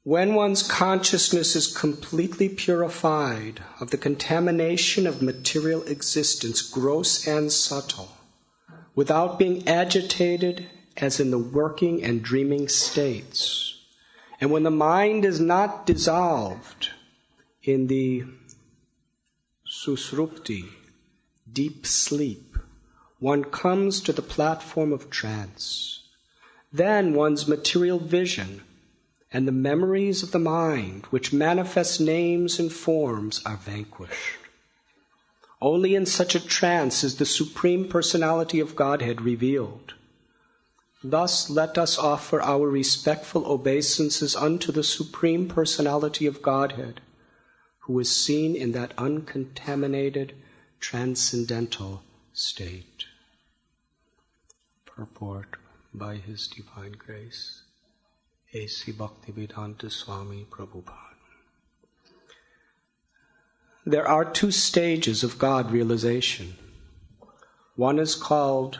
When one's consciousness is completely purified of the contamination of material existence, gross and subtle, without being agitated as in the working and dreaming states, and when the mind is not dissolved in the susrupti, deep sleep, one comes to the platform of trance. Then one's material vision and the memories of the mind, which manifest names and forms, are vanquished. Only in such a trance is the Supreme Personality of Godhead revealed. Thus let us offer our respectful obeisances unto the Supreme Personality of Godhead, who is seen in that uncontaminated, transcendental state. Purport by His Divine Grace, A.C. Bhaktivedanta Swami Prabhupada. There are two stages of God realization. One is called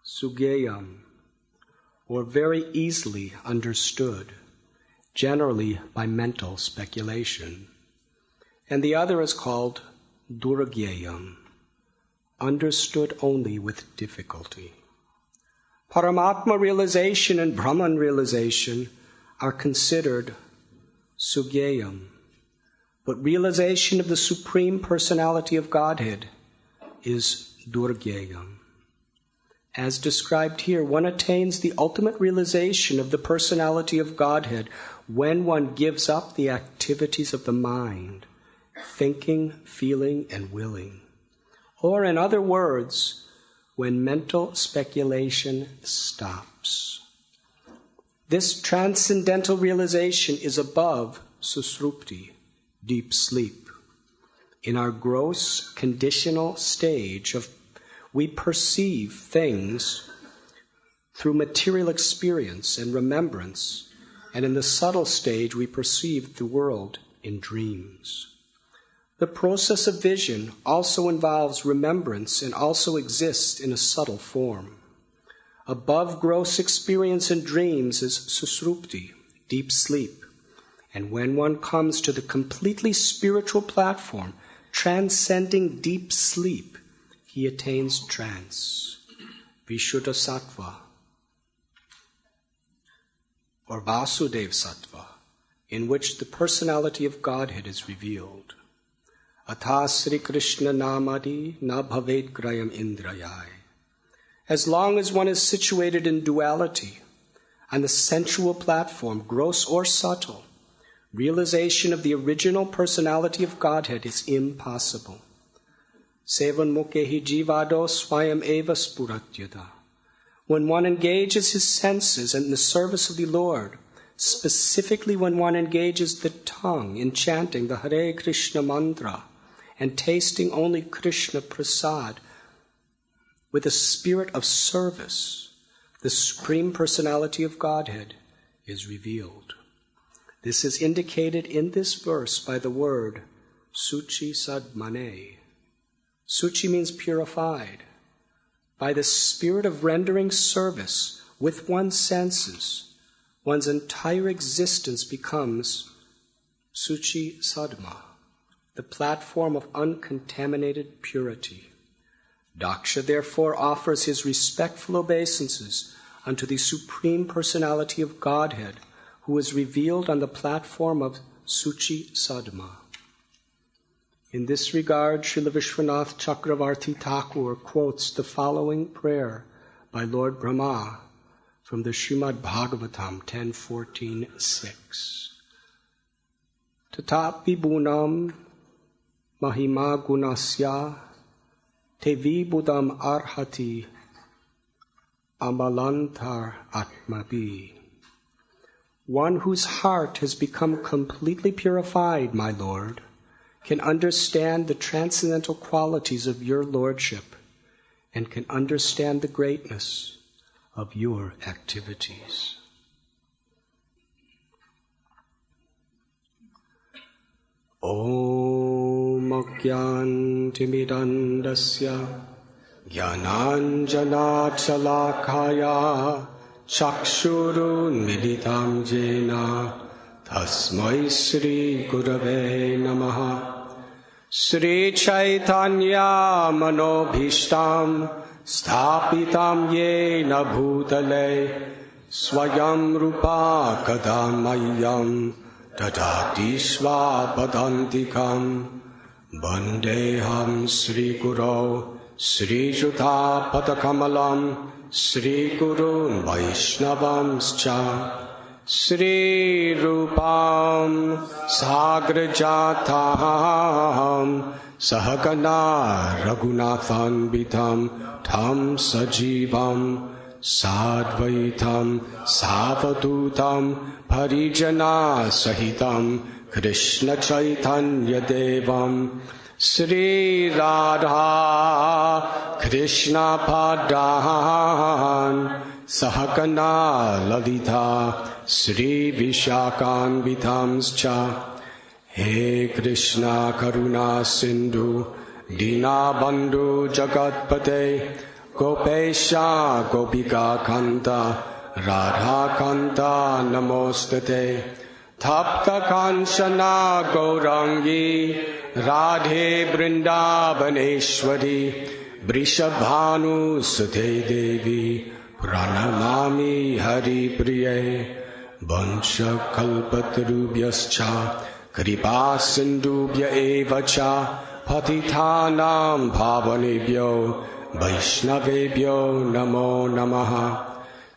Sugeyam, or very easily understood, generally by mental speculation. And the other is called Durgyayam, understood only with difficulty. Paramatma realization and Brahman realization are considered Sugeyam, but realization of the Supreme Personality of Godhead is Durgyayam. As described here, one attains the ultimate realization of the personality of Godhead when one gives up the activities of the mind, thinking, feeling, and willing. Or in other words, when mental speculation stops. This transcendental realization is above susrupti, deep sleep. In our gross conditional stage we perceive things through material experience and remembrance, and in the subtle stage we perceive the world in dreams. The process of vision also involves remembrance and also exists in a subtle form. Above gross experience and dreams is susrupti, deep sleep. And when one comes to the completely spiritual platform, transcending deep sleep, he attains trance, Vishuddha Sattva, or Vasudev Sattva, in which the personality of Godhead is revealed. Atha Sri Krishna Namadi na bhavet grayam indrayai. As long as one is situated in duality, on the sensual platform, gross or subtle, realization of the original personality of Godhead is impossible. Sevan mukehi jivado swayam eva spuratyada. When one engages his senses in the service of the Lord, specifically when one engages the tongue in chanting the Hare Krishna mantra and tasting only Krishna prasad with a spirit of service, the Supreme Personality of Godhead is revealed. This is indicated in this verse by the word Suchi Sadmane. Suchi means purified. By the spirit of rendering service with one's senses, one's entire existence becomes Suchi Sadma, the platform of uncontaminated purity. Daksha therefore offers his respectful obeisances unto the Supreme Personality of Godhead, who is revealed on the platform of Suchi Sadma. In this regard, Srila Vishwanath Chakravarti Thakur quotes the following prayer by Lord Brahma from the Srimad Bhagavatam 10.14.6. Tatapi bunam mahima gunasya tevi budam arhati amalantar atmabi. One whose heart has become completely purified, my Lord, can understand the transcendental qualities of your Lordship and can understand the greatness of your activities. Om Agyantimidandasya Jnananjana Chalakaya Chakshurunmilitam jena tasmai Sri Gurave Namaha. Sri Chaitanya Manobhishtam Sthapitam Yena Bhutale Swayam Rupa Kadamayam Dadati Swapadantikam Bandeham Sri Guru Sri Juta Padakamalam Sri Gurun Vaishnavamscha Sri Rupam Sagrajatam Sahagana Raghunathanvitam Tam Sajivam Sadvaitam Savadutam Parijana Sahitam Krishna Chaitanya Devam Sri Radha Krishna Padan Sahagana Lalita Sri Vishakhanvitamscha. He Krishna Karuna Sindhu Dina Bandhu Jagatpate Gopesha Gopika Kanta Radha Kanta Namostate Tapta Kanchana Gaurangi Radhe Vrindavaneshwari Vrishabhanu Sute Devi Pranamami Hari Priye Vansha Kalpatarubhyascha Kripa Sindhubhya Evacha Patitanam Bhavanebhyo Vaishnavebhyo Namo Namaha.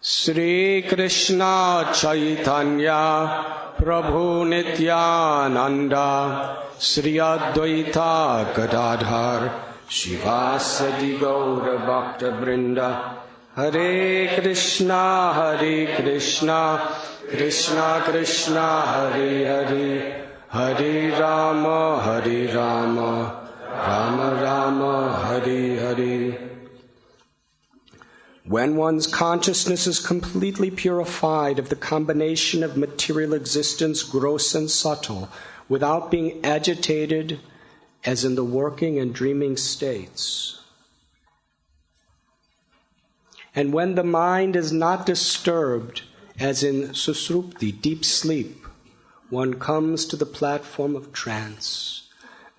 Sri Krishna Chaitanya Prabhu Nityananda Sri Advaita Gadadhar Shivasadi Gaura Bhakta Vrinda. Hare Krishna, Krishna Krishna, Hare Hare, Hare Rama, Rama Rama, Hare Hare. When one's consciousness is completely purified of the combination of material existence, gross and subtle, without being agitated as in the working and dreaming states, and when the mind is not disturbed, as in susrupti, deep sleep, one comes to the platform of trance.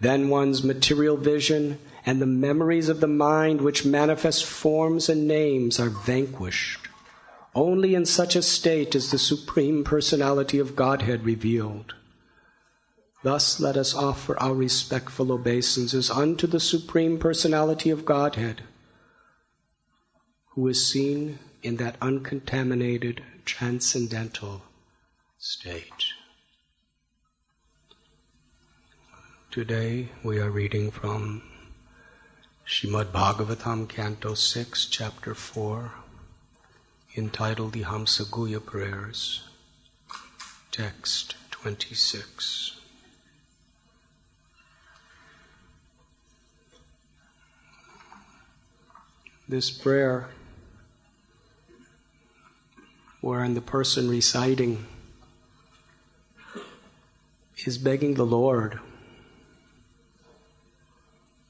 Then one's material vision and the memories of the mind which manifest forms and names are vanquished. Only in such a state is the Supreme Personality of Godhead revealed. Thus let us offer our respectful obeisances unto the Supreme Personality of Godhead, who is seen in that uncontaminated, transcendental state. Today we are reading from Srimad Bhagavatam, Canto 6, Chapter 4, entitled the Hamsaguhya Prayers, Text 26. This prayer, wherein the person reciting is begging the Lord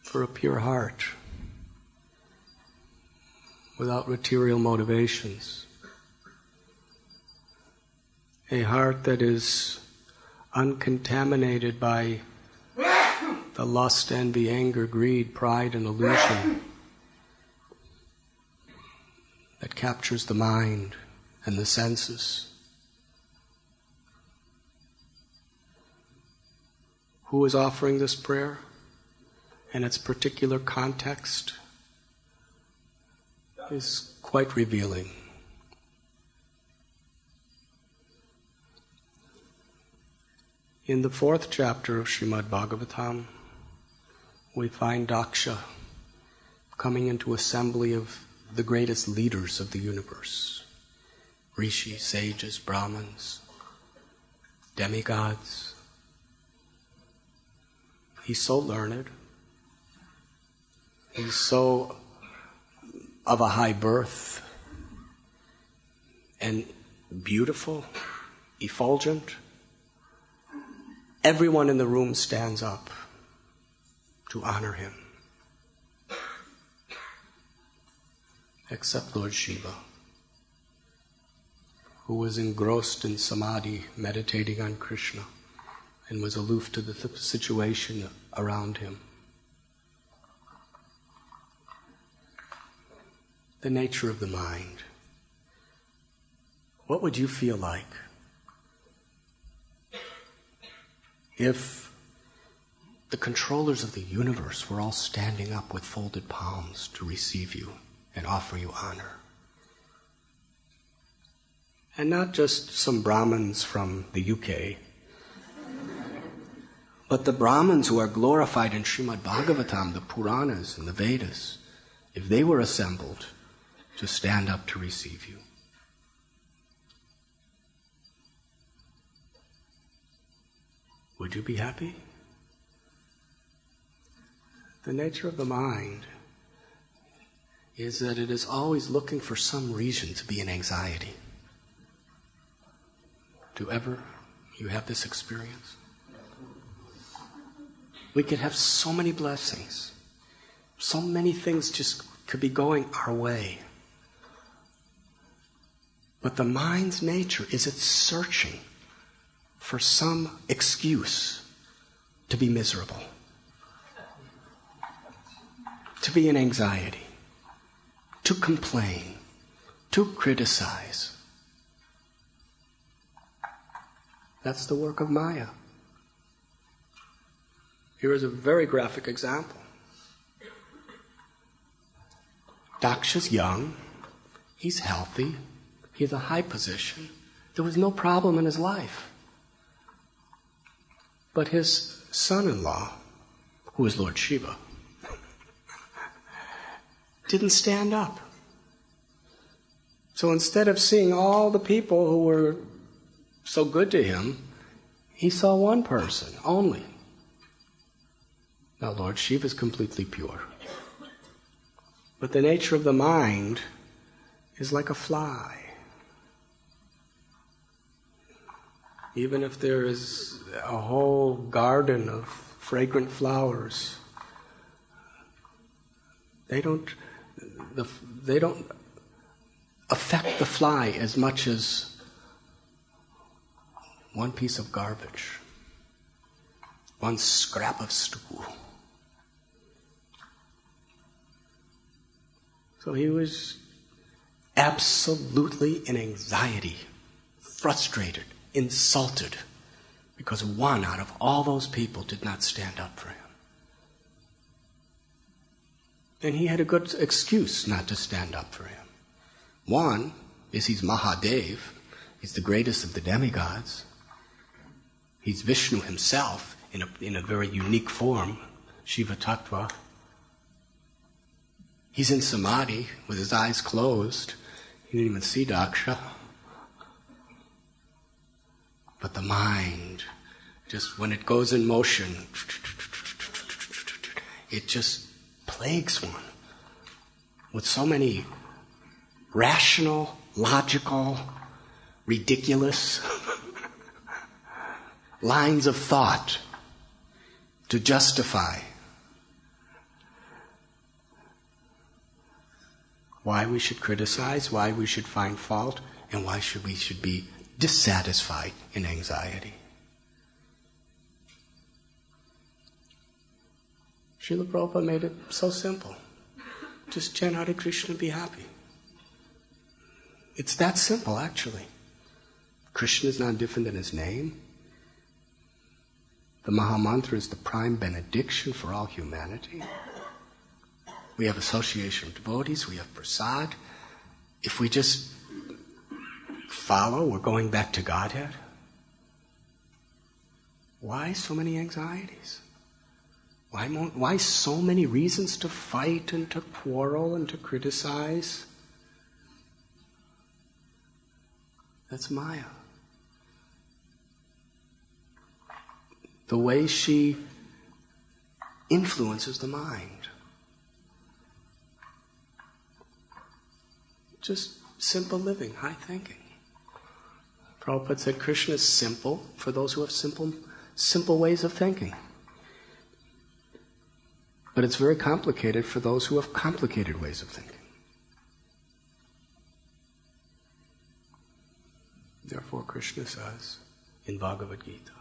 for a pure heart without material motivations, a heart that is uncontaminated by the lust, envy, anger, greed, pride, and illusion that captures the mind and the senses. Who is offering this prayer and its particular context is quite revealing. In the 4th chapter of Srimad Bhagavatam, we find Daksha coming into assembly of the greatest leaders of the universe, rishis, sages, brahmins, demigods. He's so learned. He's so of a high birth and beautiful, effulgent. Everyone in the room stands up to honor him, except Lord Shiva. who was engrossed in samadhi, meditating on Krishna, and was aloof to the situation around him. The nature of the mind. What would you feel like if the controllers of the universe were all standing up with folded palms to receive you and offer you honor? And not just some Brahmins from the UK, but the Brahmins who are glorified in Srimad Bhagavatam, the Puranas and the Vedas, if they were assembled to stand up to receive you. Would you be happy? The nature of the mind is that it is always looking for some reason to be in anxiety. Do ever you have this experience? We could have so many blessings. So many things just could be going our way. But the mind's nature is it's searching for some excuse to be miserable, to be in anxiety, to complain, to criticize. That's the work of Maya. Here is a very graphic example. Daksha's young, he's healthy, he has a high position. There was no problem in his life. But his son-in-law, who is Lord Shiva, didn't stand up. So instead of seeing all the people who were so good to him, he saw one person only. Now, Lord Shiva is completely pure. But the nature of the mind is like a fly. Even if there is a whole garden of fragrant flowers, they don't affect the fly as much as one piece of garbage, one scrap of stew. So he was absolutely in anxiety, frustrated, insulted, because one out of all those people did not stand up for him. And he had a good excuse not to stand up for him. One is he's Mahadev, he's the greatest of the demigods. He's Vishnu himself in a very unique form, Shiva Tattva. He's in samadhi with his eyes closed. He didn't even see Daksha. But the mind, just when it goes in motion, it just plagues one with so many rational, logical, ridiculous lines of thought to justify why we should criticize, why we should find fault, and why we should be dissatisfied in anxiety. Srila Prabhupada made it so simple. Just chant Hare Krishna and be happy. It's that simple, actually. Krishna is not different than his name. The Mahamantra is the prime benediction for all humanity. We have association of devotees, we have prasad. If we just follow, we're going back to Godhead. Why so many anxieties? Why so many reasons to fight and to quarrel and to criticize? That's Maya. The way she influences the mind. Just simple living, high thinking. Prabhupada said Krishna is simple for those who have simple ways of thinking. But it's very complicated for those who have complicated ways of thinking. Therefore Krishna says in Bhagavad Gita,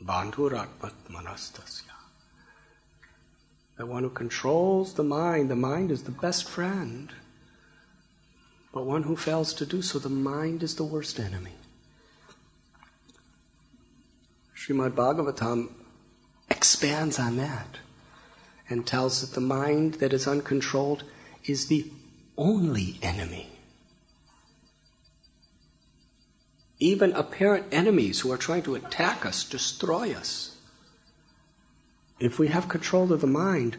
Bandhuratmat manastasya, that one who controls the mind is the best friend. But one who fails to do so, the mind is the worst enemy. Srimad Bhagavatam expands on that and tells that the mind that is uncontrolled is the only enemy. Even apparent enemies who are trying to attack us, destroy us, if we have control of the mind,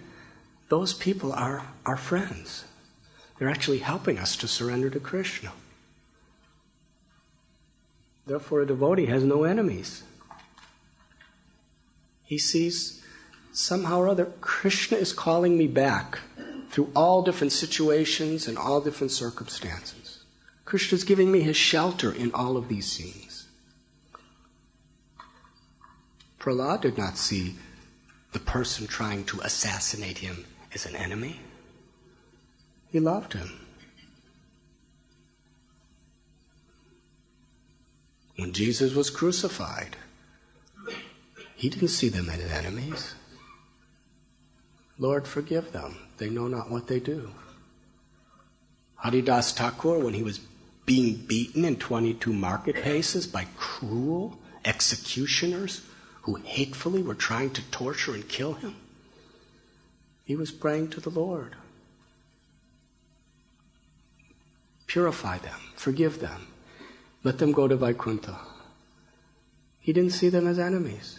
those people are our friends. They're actually helping us to surrender to Krishna. Therefore, a devotee has no enemies. He sees somehow or other, Krishna is calling me back through all different situations and all different circumstances. Krishna is giving me his shelter in all of these scenes. Prahlad did not see the person trying to assassinate him as an enemy. He loved him. When Jesus was crucified, he didn't see them as enemies. Lord, forgive them. They know not what they do. Haridas Thakur, when he was being beaten in 22 marketplaces by cruel executioners who hatefully were trying to torture and kill him, he was praying to the Lord. Purify them, forgive them, let them go to Vaikuntha. He didn't see them as enemies.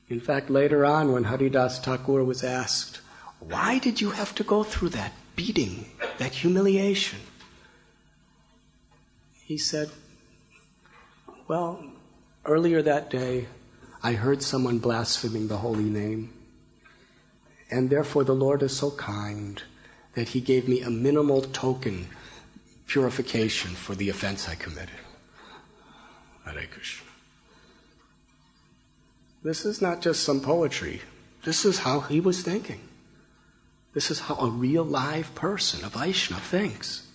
In fact, later on, when Haridas Thakur was asked, why did you have to go through that beating, that humiliation? He said, well, earlier that day, I heard someone blaspheming the holy name, and therefore the Lord is so kind that he gave me a minimal token purification for the offense I committed. Hare Krishna. This is not just some poetry. This is how he was thinking. This is how a real live person, a Vaishnava, thinks.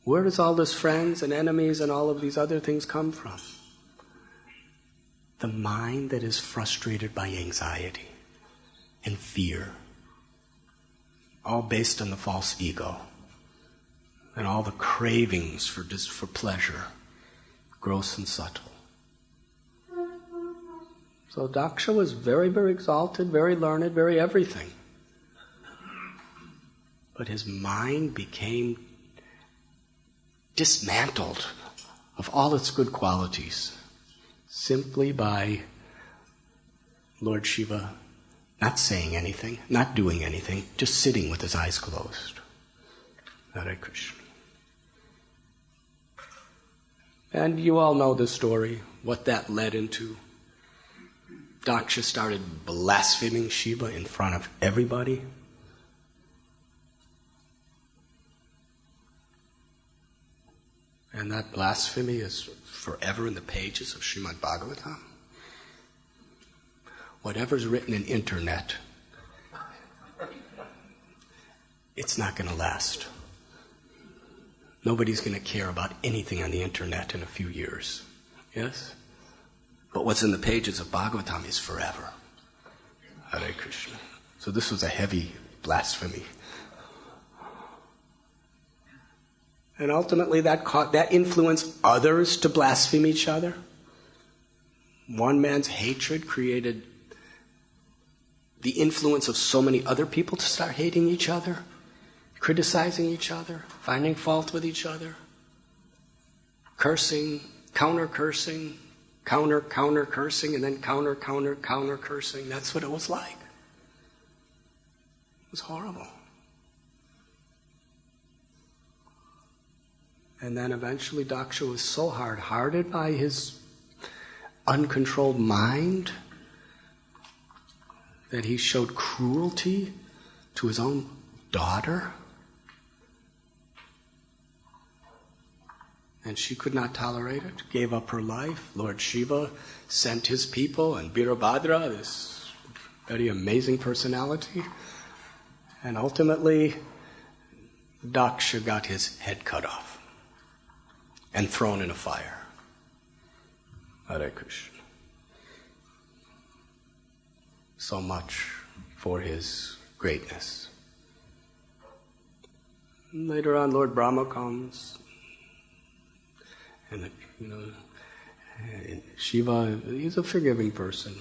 Where does all this friends and enemies and all of these other things come from? The mind that is frustrated by anxiety and fear, all based on the false ego, and all the cravings for pleasure, gross and subtle. So Daksha was very, very exalted, very learned, very everything. But his mind became dismantled of all its good qualities simply by Lord Shiva not saying anything, not doing anything, just sitting with his eyes closed. Hare Krishna. And you all know the story, what that led into. Daksha started blaspheming Shiva in front of everybody. And that blasphemy is forever in the pages of Srimad Bhagavatam. Whatever's written in internet, it's not going to last. Nobody's going to care about anything on the internet in a few years. Yes? But what's in the pages of Bhagavatam is forever. Hare Krishna. So this was a heavy blasphemy. And ultimately that influenced others to blaspheme each other. One man's hatred created the influence of so many other people to start hating each other, criticizing each other, finding fault with each other, cursing, counter-cursing, counter-cursing, and then counter-cursing. That's what it was like. It was horrible. And then eventually Daksha was so hard-hearted by his uncontrolled mind that he showed cruelty to his own daughter. And she could not tolerate it, gave up her life. Lord Shiva sent his people, and Virabhadra, this very amazing personality. And ultimately, Daksha got his head cut off and thrown in a fire. Hare Krishna. So much for his greatness. Later on, Lord Brahma comes, and Shiva, he's a forgiving person.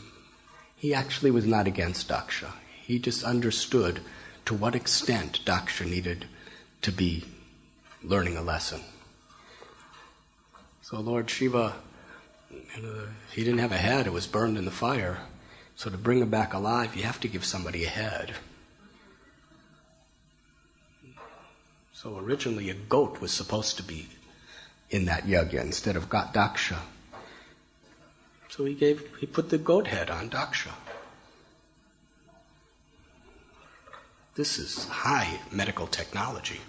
He actually was not against Daksha. He just understood to what extent Daksha needed to be learning a lesson. So Lord Shiva, he didn't have a head, it was burned in the fire. So to bring him back alive, you have to give somebody a head. So originally a goat was supposed to be in that yajna instead of Daksha. So he put the goat head on Daksha. This is high medical technology.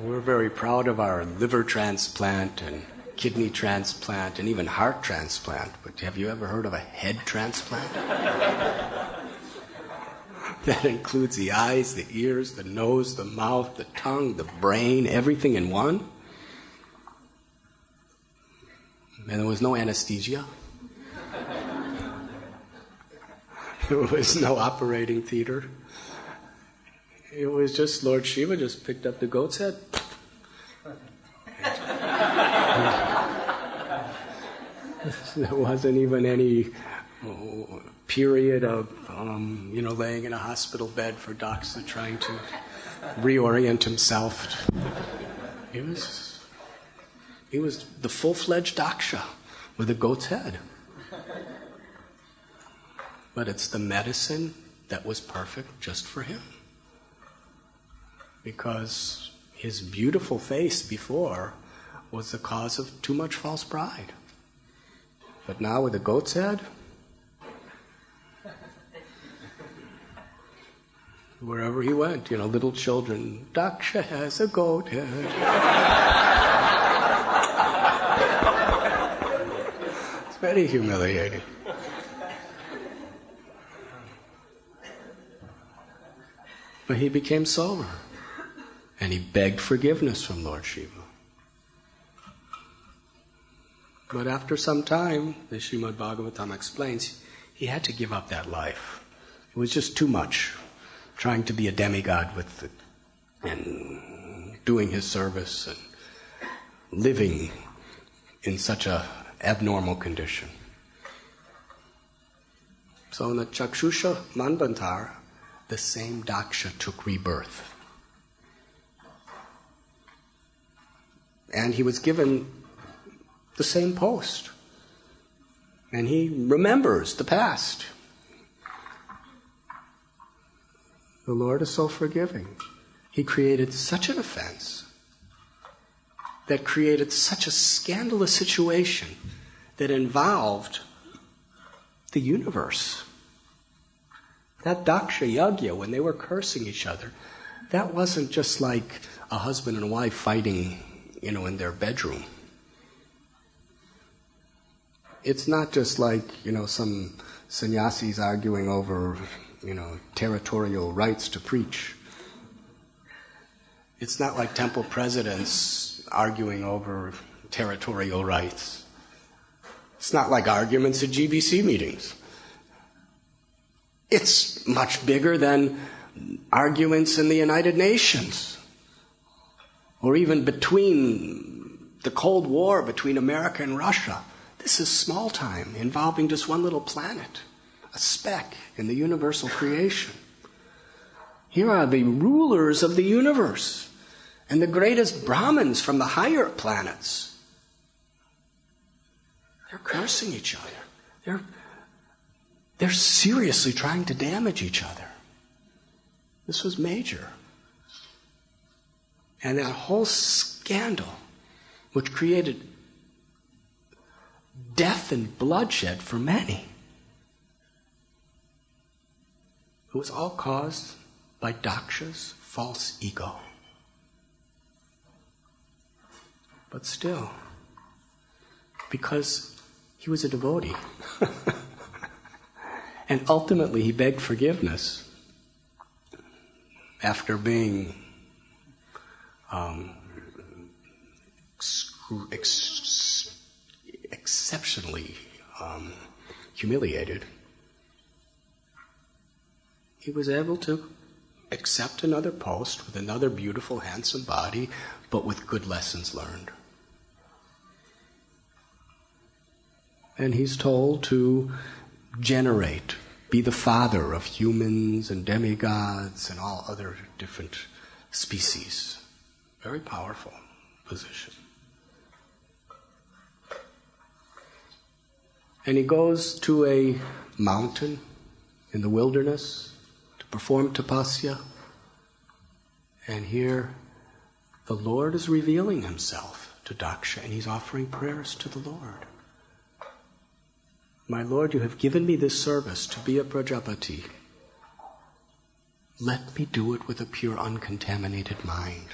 We're very proud of our liver transplant and kidney transplant and even heart transplant, but have you ever heard of a head transplant? That includes the eyes, the ears, the nose, the mouth, the tongue, the brain, everything in one. And there was no anesthesia. There was no operating theater. It was just Lord Shiva just picked up the goat's head. There wasn't even any period of, laying in a hospital bed for Daksha trying to reorient himself. He was the full-fledged Daksha with a goat's head. But it's the medicine that was perfect just for him. Because his beautiful face before was the cause of too much false pride. But now with a goat's head, wherever he went, little children, Daksha has a goat head. It's very humiliating. But he became sober. And he begged forgiveness from Lord Shiva. But after some time, the Srimad Bhagavatam explains, he had to give up that life. It was just too much, trying to be a demigod and doing his service and living in such a abnormal condition. So in the Chakshusha Manvantar, the same Daksha took rebirth. And he was given the same post. And he remembers the past. The Lord is so forgiving. He created such an offense that created such a scandalous situation that involved the universe. That Daksha Yajna, when they were cursing each other, that wasn't just like a husband and wife fighting in their bedroom. It's not just like, some sannyasis arguing over, territorial rights to preach. It's not like temple presidents arguing over territorial rights. It's not like arguments at GBC meetings. It's much bigger than arguments in the United Nations. Or even between the Cold War between America and Russia. This is small time, involving just one little planet, a speck in the universal creation. Here are the rulers of the universe and the greatest Brahmins from the higher planets. They're cursing each other. They're seriously trying to damage each other. This was major. And that whole scandal, which created death and bloodshed for many, it was all caused by Daksha's false ego. But still, because he was a devotee, and ultimately he begged forgiveness, after being exceptionally humiliated, he was able to accept another post with another beautiful, handsome body, but with good lessons learned. And he's told to generate, be the father of humans and demigods and all other different species. Very powerful position. And he goes to a mountain in the wilderness to perform tapasya. And here the Lord is revealing himself to Daksha, and he's offering prayers to the Lord. My Lord, you have given me this service to be a Prajapati. Let me do it with a pure, uncontaminated mind.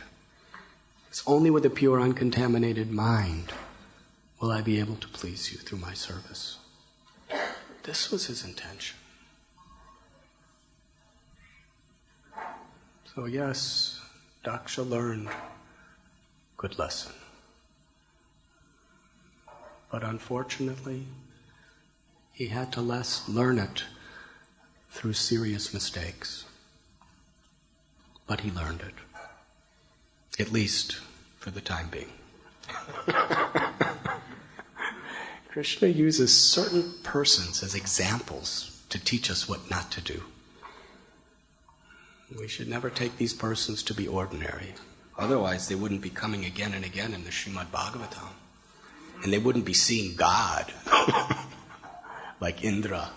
It's only with a pure, uncontaminated mind will I be able to please you through my service. This was his intention. So yes, Daksha learned good lesson. But unfortunately, he had to learn it through serious mistakes. But he learned it, at least for the time being. Krishna uses certain persons as examples to teach us what not to do. We should never take these persons to be ordinary. Otherwise, they wouldn't be coming again and again in the Srimad Bhagavatam. And they wouldn't be seeing God like Indra.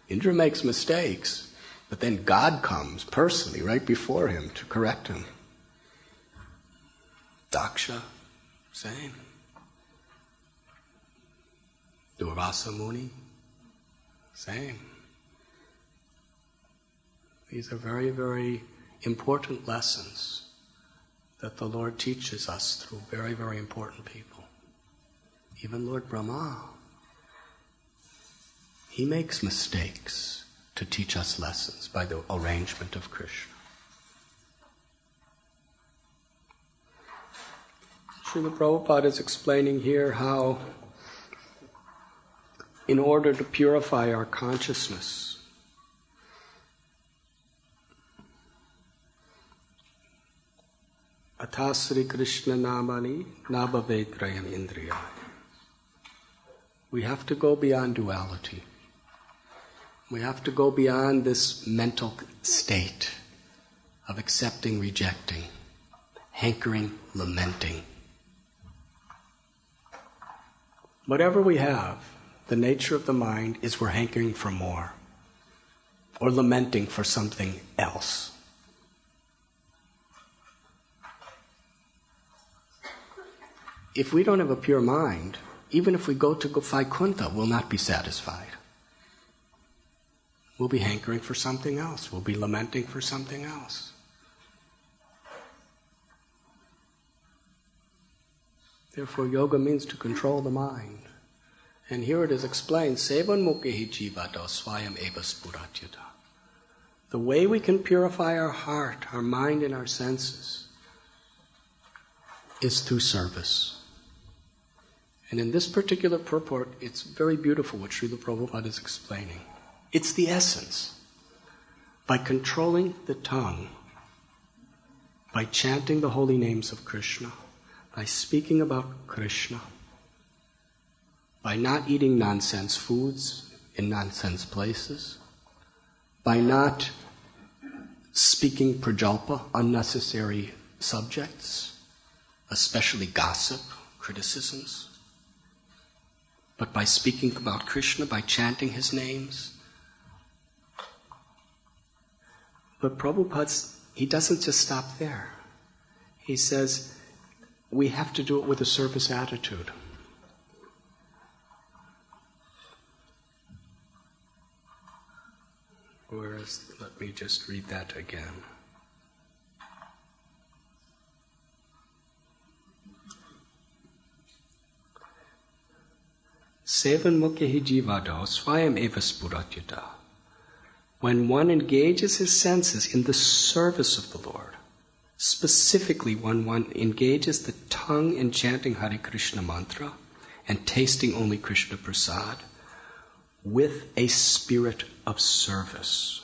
Indra makes mistakes, but then God comes personally right before him to correct him. Daksha, same. Durvasa Muni, same. These are very, very important lessons that the Lord teaches us through very, very important people. Even Lord Brahma, he makes mistakes to teach us lessons by the arrangement of Krishna. Srila Prabhupada is explaining here how, in order to purify our consciousness, Atasri Krishna Namani Nabhavedrayam Indriya. We have to go beyond duality. We have to go beyond this mental state of accepting, rejecting, hankering, lamenting. Whatever we have, the nature of the mind is we're hankering for more or lamenting for something else. If we don't have a pure mind, even if we go to Vaikuntha, we'll not be satisfied. We'll be hankering for something else. We'll be lamenting for something else. Therefore, yoga means to control the mind. And here it is explained, Sevan mukhi jivata swayam eva spuratyata. The way we can purify our heart, our mind, and our senses is through service. And in this particular purport, it's very beautiful what Srila Prabhupada is explaining. It's the essence. By controlling the tongue, by chanting the holy names of Krishna, by speaking about Krishna, by not eating nonsense foods in nonsense places, by not speaking prajalpa, unnecessary subjects, especially gossip, criticisms, but by speaking about Krishna, by chanting his names. But Prabhupada, he doesn't just stop there. He says, we have to do it with a service attitude. Whereas, let me just read that again. Sevan mukhi jivado swayam eva spuratyata. when one engages his senses in the service of the Lord, specifically when one engages the tongue in chanting Hare Krishna mantra and tasting only Krishna prasad with a spirit of service,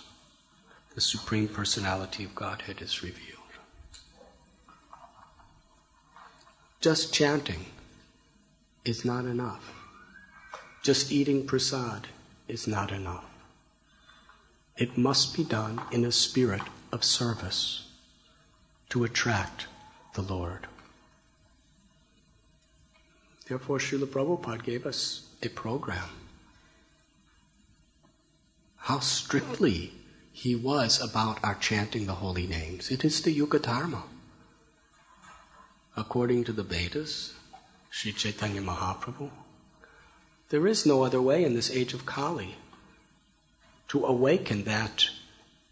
the Supreme Personality of Godhead is revealed. Just chanting is not enough. Just eating prasad is not enough. It must be done in a spirit of service to attract the Lord. Therefore, Srila Prabhupada gave us a program. How strictly he was about our chanting the holy names. It is the Yuga Dharma. According to the Vedas, Sri Chaitanya Mahaprabhu, there is no other way in this age of Kali to awaken that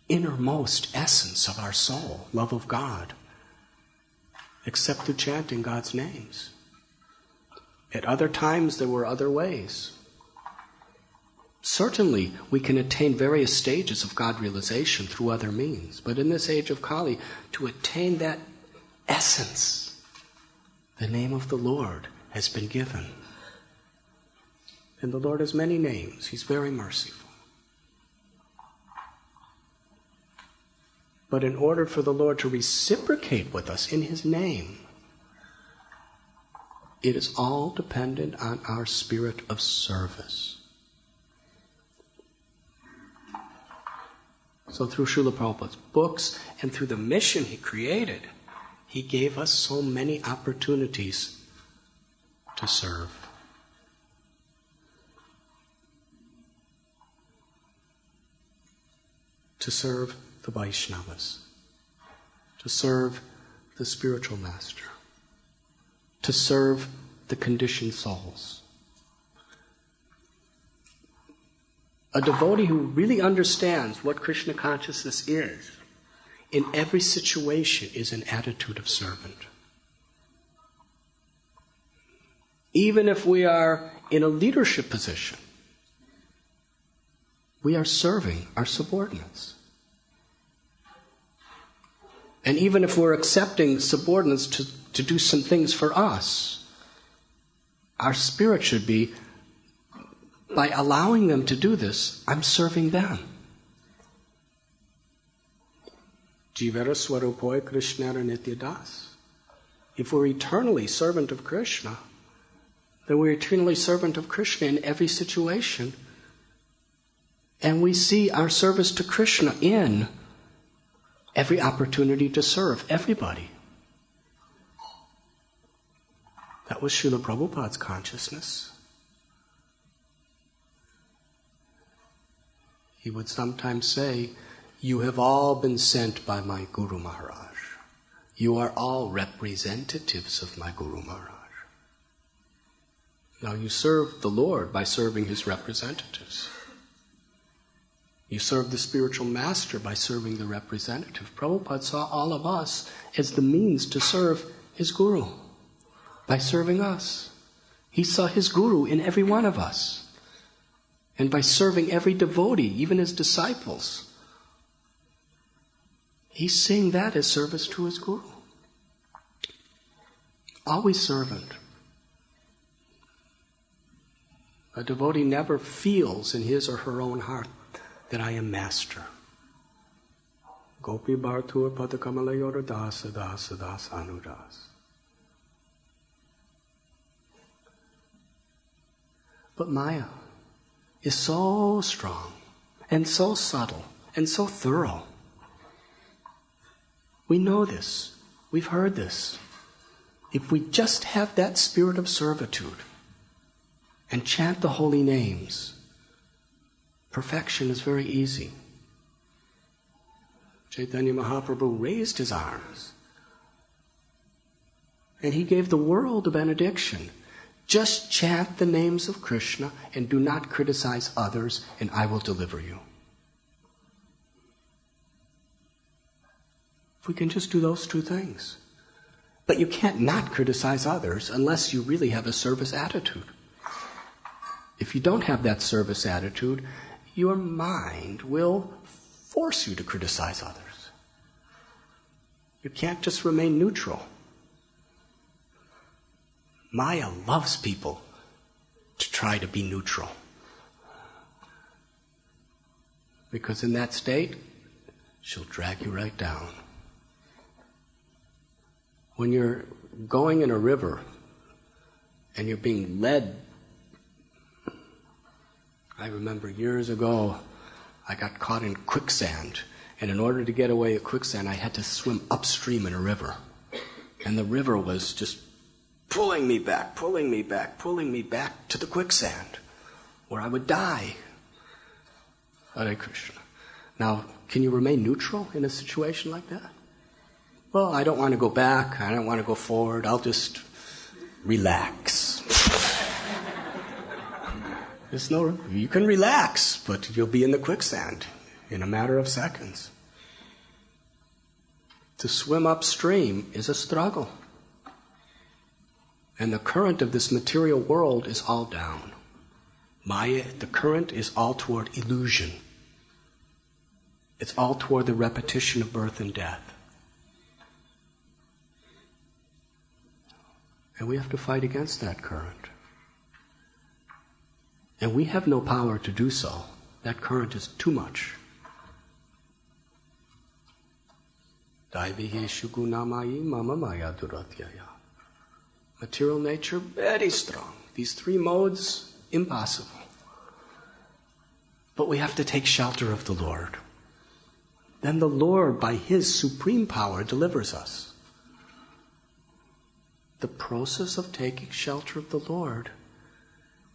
innermost essence of our soul, love of God, except through chanting God's names. At other times there were other ways. Certainly we can attain various stages of God realization through other means, but in this age of Kali, to attain that essence, the name of the Lord has been given. And the Lord has many names. He's very merciful. But in order for the Lord to reciprocate with us in His name, it is all dependent on our spirit of service. So through Srila Prabhupada's books and through the mission He created, He gave us so many opportunities to serve. To serve the Vaishnavas, to serve the spiritual master, to serve the conditioned souls. A devotee who really understands what Krishna consciousness is, in every situation is an attitude of servant. Even if we are in a leadership position, we are serving our subordinates. And even if we're accepting subordinates to do some things for us, our spirit should be, by allowing them to do this, I'm serving them. Jivara Swarupoy Krishnara Nityadas. If we're eternally servant of Krishna, then we're eternally servant of Krishna in every situation. And we see our service to Krishna in every opportunity to serve everybody. That was Srila Prabhupada's consciousness. He would sometimes say, "You have all been sent by my Guru Maharaj. You are all representatives of my Guru Maharaj." Now you serve the Lord by serving His representatives. You serve the spiritual master by serving the representative. Prabhupada saw all of us as the means to serve his Guru, by serving us. He saw his Guru in every one of us. And by serving every devotee, even his disciples, he's seeing that as service to his Guru. Always servant. A devotee never feels in his or her own heart that I am master. Gopi Bhartur Padakamalayora Dasa Dasa Das Anudas. But Maya is so strong and so subtle and so thorough. We know this. We've heard this. If we just have that spirit of servitude and chant the holy names, perfection is very easy. Chaitanya Mahaprabhu raised his arms and he gave the world a benediction. Just chant the names of Krishna and do not criticize others, and I will deliver you. If we can just do those two things. But you can't not criticize others unless you really have a service attitude. If you don't have that service attitude, your mind will force you to criticize others. You can't just remain neutral. Maya loves people to try to be neutral. Because in that state, she'll drag you right down. When you're going in a river and you're being led, I remember years ago, I got caught in quicksand. And in order to get away at quicksand, I had to swim upstream in a river. And the river was just pulling me back to the quicksand, where I would die. Hare Krishna. Now, can you remain neutral in a situation like that? Well, I don't want to go back. I don't want to go forward. I'll just relax. You can relax, but you'll be in the quicksand in a matter of seconds. To swim upstream is a struggle. And the current of this material world is all down. Maya, the current is all toward illusion. It's all toward the repetition of birth and death. And we have to fight against that current. And we have no power to do so. That current is too much. Material nature, very strong. These three modes, impossible. But we have to take shelter of the Lord. Then the Lord, by His supreme power, delivers us. The process of taking shelter of the Lord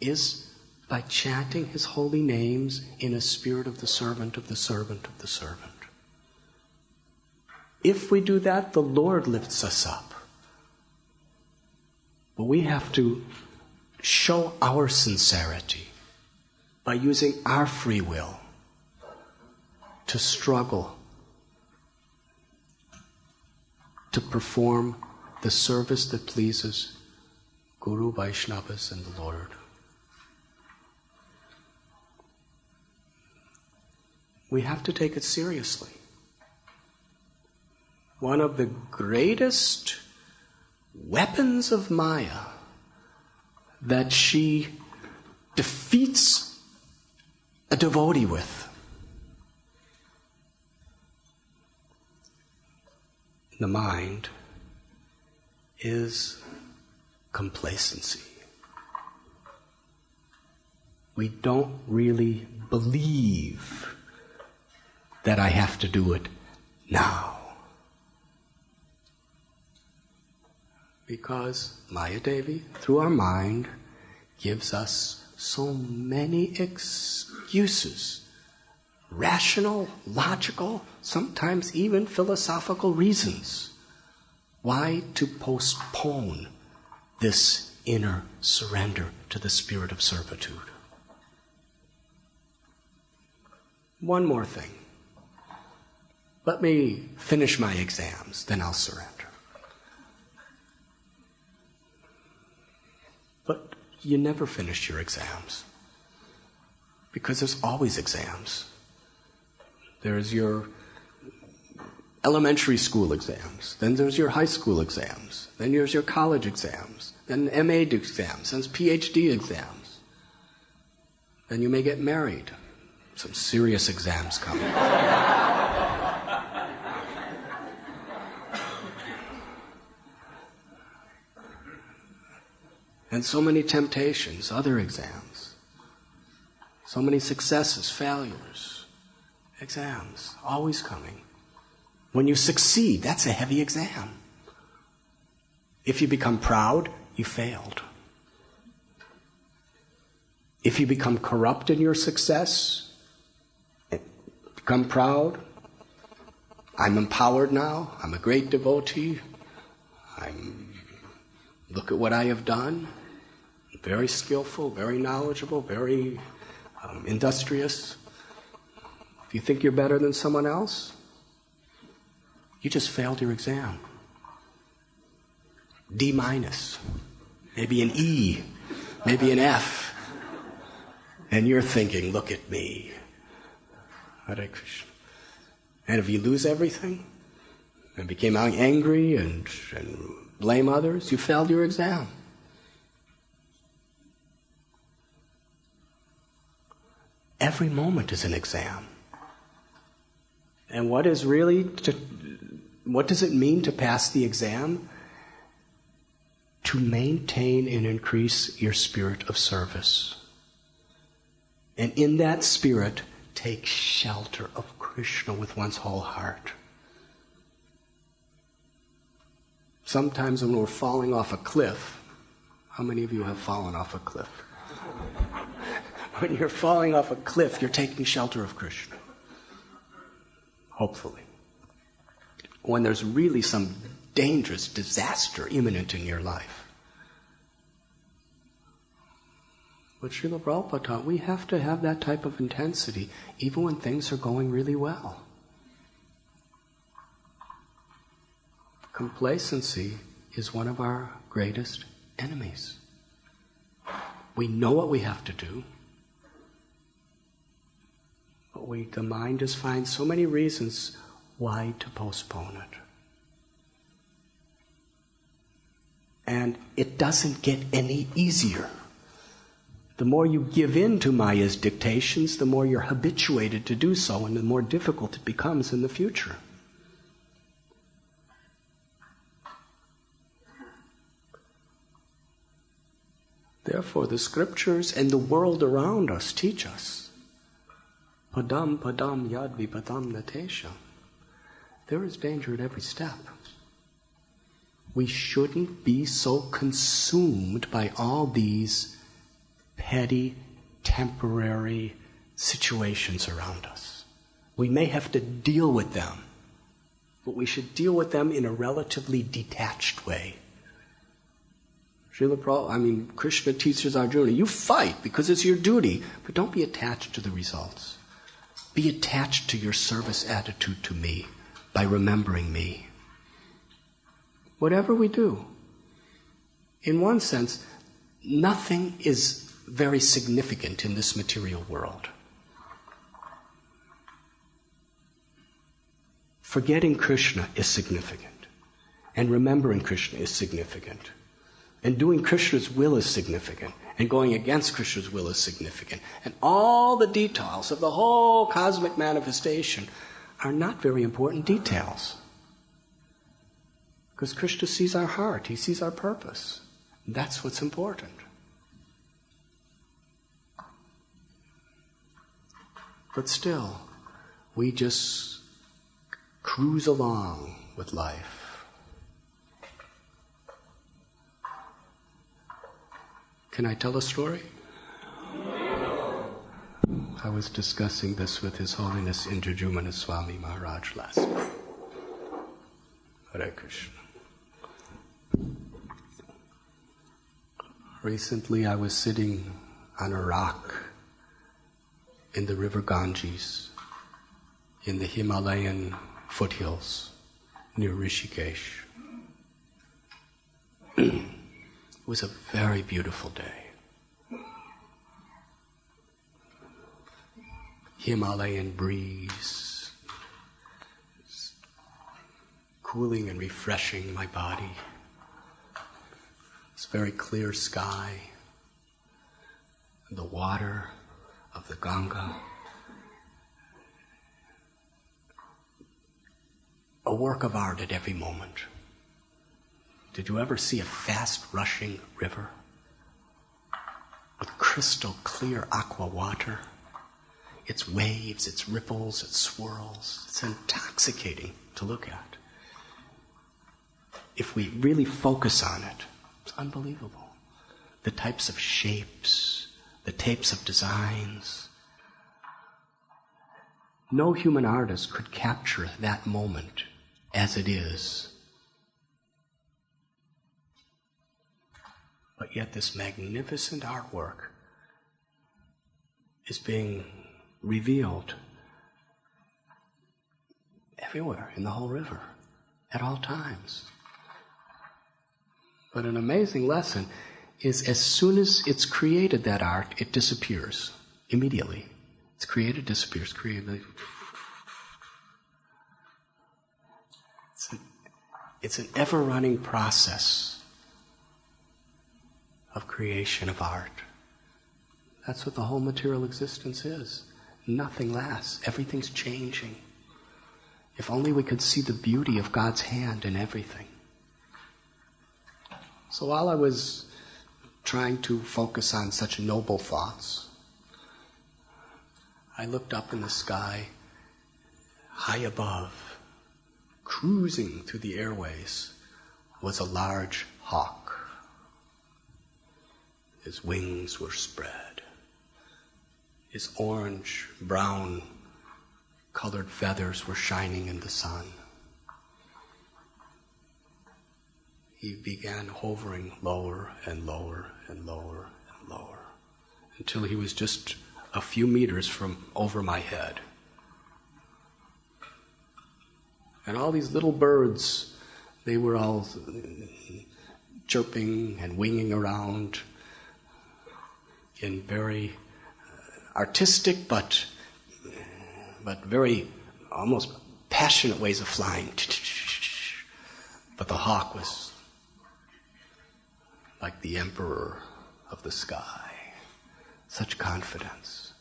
is by chanting His holy names in a spirit of the servant of the servant of the servant. If we do that, the Lord lifts us up. But we have to show our sincerity by using our free will to struggle to perform the service that pleases Guru, Vaishnavas, and the Lord. We have to take it seriously. One of the greatest weapons of Maya that she defeats a devotee with, the mind, is complacency. We don't really believe that I have to do it now. Because Maya Devi, through our mind, gives us so many excuses. Rational, logical, sometimes even philosophical reasons why to postpone this inner surrender to the spirit of servitude. One more thing. Let me finish my exams, then I'll surrender. But you never finish your exams, because there's always exams. There's your elementary school exams, then there's your high school exams, then there's your college exams, then MA exams, then PhD exams. Then you may get married. Some serious exams coming. And so many temptations, other exams. So many successes, failures, exams, always coming. When you succeed, that's a heavy exam. If you become proud, you failed. If you become corrupt in your success, become proud, I'm empowered now, I'm a great devotee, look at what I have done, very skillful, very knowledgeable, very industrious. If you think you're better than someone else, you just failed your exam. D-, maybe an E, maybe an F. And you're thinking, look at me, Hare Krishna. And if you lose everything and became angry and blame others, you failed your exam. Every moment is an exam. And what does it mean to pass the exam? To maintain and increase your spirit of service. And in that spirit, take shelter of Krishna with one's whole heart. Sometimes when we're falling off a cliff, how many of you have fallen off a cliff? When you're falling off a cliff, you're taking shelter of Krishna. Hopefully. When there's really some dangerous disaster imminent in your life. But Srila Prabhupada taught, we have to have that type of intensity even when things are going really well. Complacency is one of our greatest enemies. We know what we have to do, but the mind just finds so many reasons why to postpone it. And it doesn't get any easier. The more you give in to Maya's dictations, the more you're habituated to do so, and the more difficult it becomes in the future. Therefore, the scriptures and the world around us teach us, padam padam yad vipadam natesha. There is danger at every step. We shouldn't be so consumed by all these petty, temporary situations around us. We may have to deal with them, but we should deal with them in a relatively detached way. Krishna teaches Arjuna, you fight because it's your duty, but don't be attached to the results. Be attached to your service attitude to me by remembering me. Whatever we do, in one sense, nothing is very significant in this material world. Forgetting Krishna is significant, and remembering Krishna is significant, and doing Krishna's will is significant, and going against Krishna's will is significant, and all the details of the whole cosmic manifestation are not very important details. Because Krishna sees our heart, he sees our purpose. That's what's important. But still, we just cruise along with life. Can I tell a story? I was discussing this with His Holiness Radhanath Swami Maharaj last night. Hare Krishna. Recently I was sitting on a rock in the river Ganges, in the Himalayan foothills near Rishikesh. It was a very beautiful day. Himalayan breeze, cooling and refreshing my body. It's very clear sky, and the water of the Ganga. A work of art at every moment. Did you ever see a fast rushing river with crystal clear aqua water? Its waves, its ripples, its swirls. It's intoxicating to look at. If we really focus on it, it's unbelievable. The types of shapes, the types of designs. No human artist could capture that moment as it is. But yet this magnificent artwork is being revealed everywhere in the whole river, at all times. But an amazing lesson is as soon as it's created, that art, it disappears immediately. It's created, disappears, created. It's an ever-running process of creation of art. That's what the whole material existence is. Nothing lasts. Everything's changing. If only we could see the beauty of God's hand in everything. So while I was trying to focus on such noble thoughts, I looked up in the sky, high above, cruising through the airways, was a large hawk. His wings were spread. His orange, brown, colored feathers were shining in the sun. He began hovering lower and lower and lower and lower until he was just a few meters from over my head. And all these little birds, they were all chirping and winging around in very artistic but very almost passionate ways of flying. But the hawk was like the emperor of the sky. Such confidence.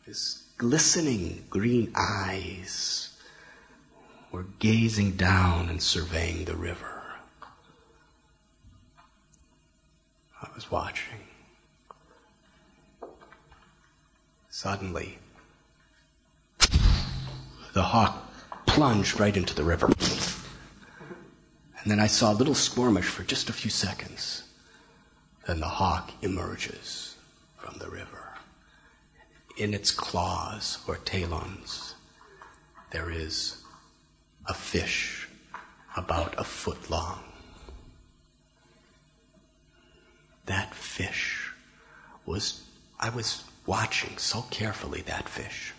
His glistening green eyes were gazing down and surveying the river. I was watching. Suddenly, the hawk plunged right into the river. And then I saw a little skirmish for just a few seconds. Then the hawk emerges from the river. In its claws, or talons, there is a fish about a foot long. That fish I was watching so carefully that fish.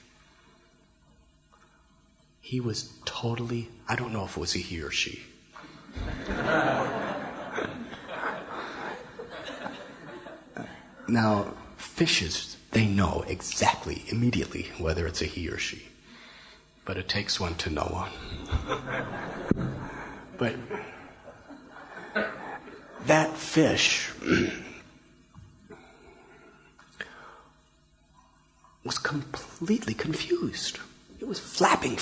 He was totally, I don't know if it was a he or she. Now, fishes, they know exactly, immediately, whether it's a he or she. But it takes one to know one. But that fish was completely confused. It was flapping,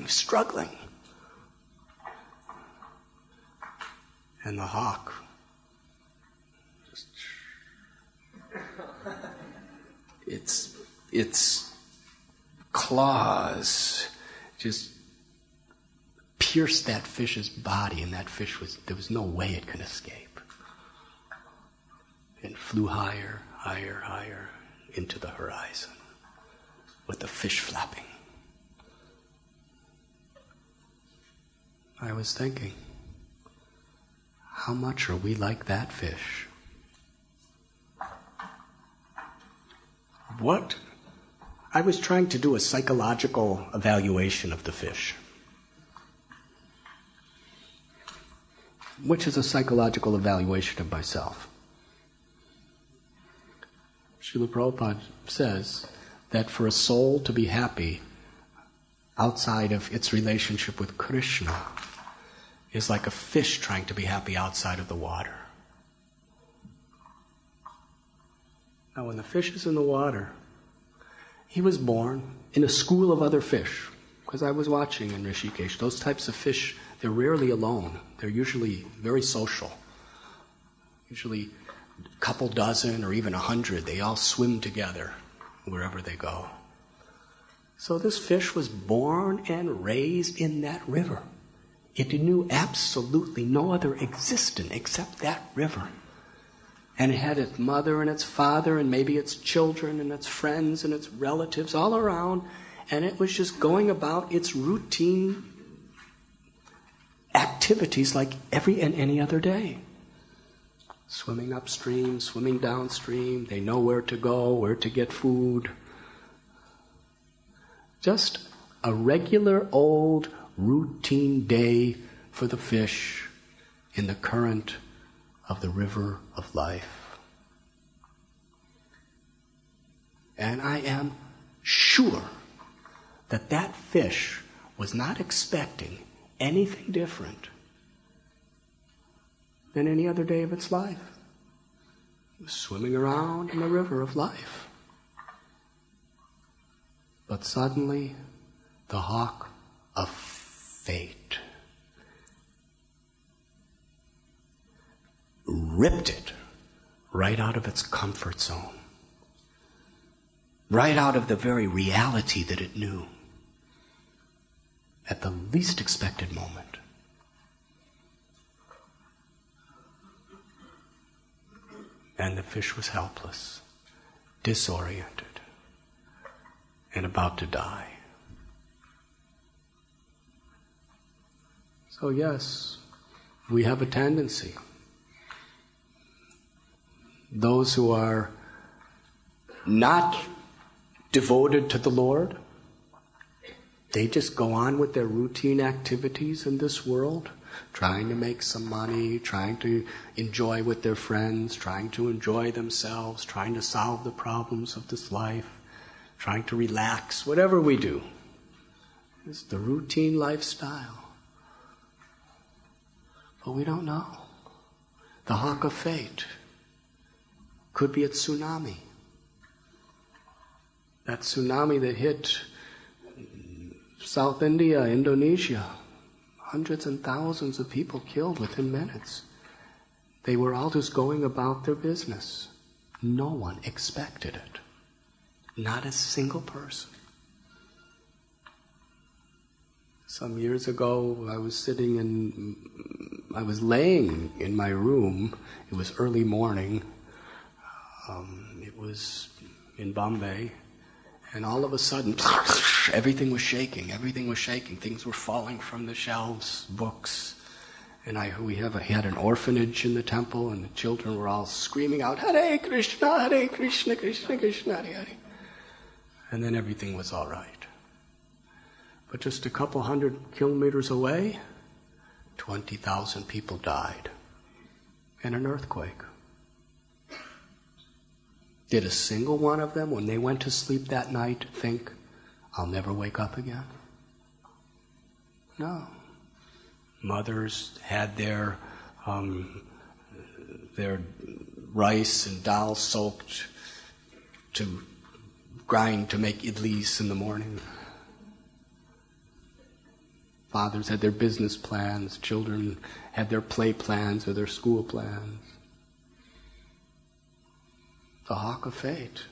struggling. And the hawk just, its claws just pierced that fish's body, and that fish there was no way it could escape. And flew higher, higher, higher into the horizon with the fish flapping. I was thinking, how much are we like that fish? What? I was trying to do a psychological evaluation of the fish. Which is a psychological evaluation of myself. Srila Prabhupada says that for a soul to be happy outside of its relationship with Krishna is like a fish trying to be happy outside of the water. Now, when the fish is in the water, he was born in a school of other fish. Because I was watching in Rishikesh, those types of fish, they're rarely alone. They're usually very social. Usually a couple dozen or even 100, they all swim together wherever they go. So this fish was born and raised in that river. It knew absolutely no other existence except that river. And it had its mother and its father and maybe its children and its friends and its relatives all around, and it was just going about its routine activities like every and any other day. Swimming upstream, swimming downstream, they know where to go, where to get food. Just a regular old routine day for the fish in the current of the river of life. And I am sure that that fish was not expecting anything different than any other day of its life. It was swimming around in the river of life. But suddenly, the hawk of fate ripped it right out of its comfort zone, right out of the very reality that it knew, at the least expected moment. And the fish was helpless, disoriented, and about to die. So yes, we have a tendency. Those who are not devoted to the Lord, they just go on with their routine activities in this world, trying to make some money, trying to enjoy with their friends, trying to enjoy themselves, trying to solve the problems of this life, trying to relax, whatever we do. It's the routine lifestyle. But we don't know. The hawk of fate could be a tsunami. That tsunami that hit South India, Indonesia, hundreds and thousands of people killed within minutes. They were all just going about their business. No one expected it. Not a single person. Some years ago, I was laying in my room. It was early morning. It was in Bombay. And all of a sudden, everything was shaking. Things were falling from the shelves, books. And we had an orphanage in the temple, and the children were all screaming out, Hare Krishna, Krishna Krishna, Hare Hare. And then everything was all right. But just a couple 100 kilometers away, 20,000 people died in an earthquake. Did a single one of them, when they went to sleep that night, think, I'll never wake up again? No. Mothers had their rice and dal soaked to grind to make idlis in the morning. Fathers had their business plans. Children had their play plans or their school plans. The hawk of fate.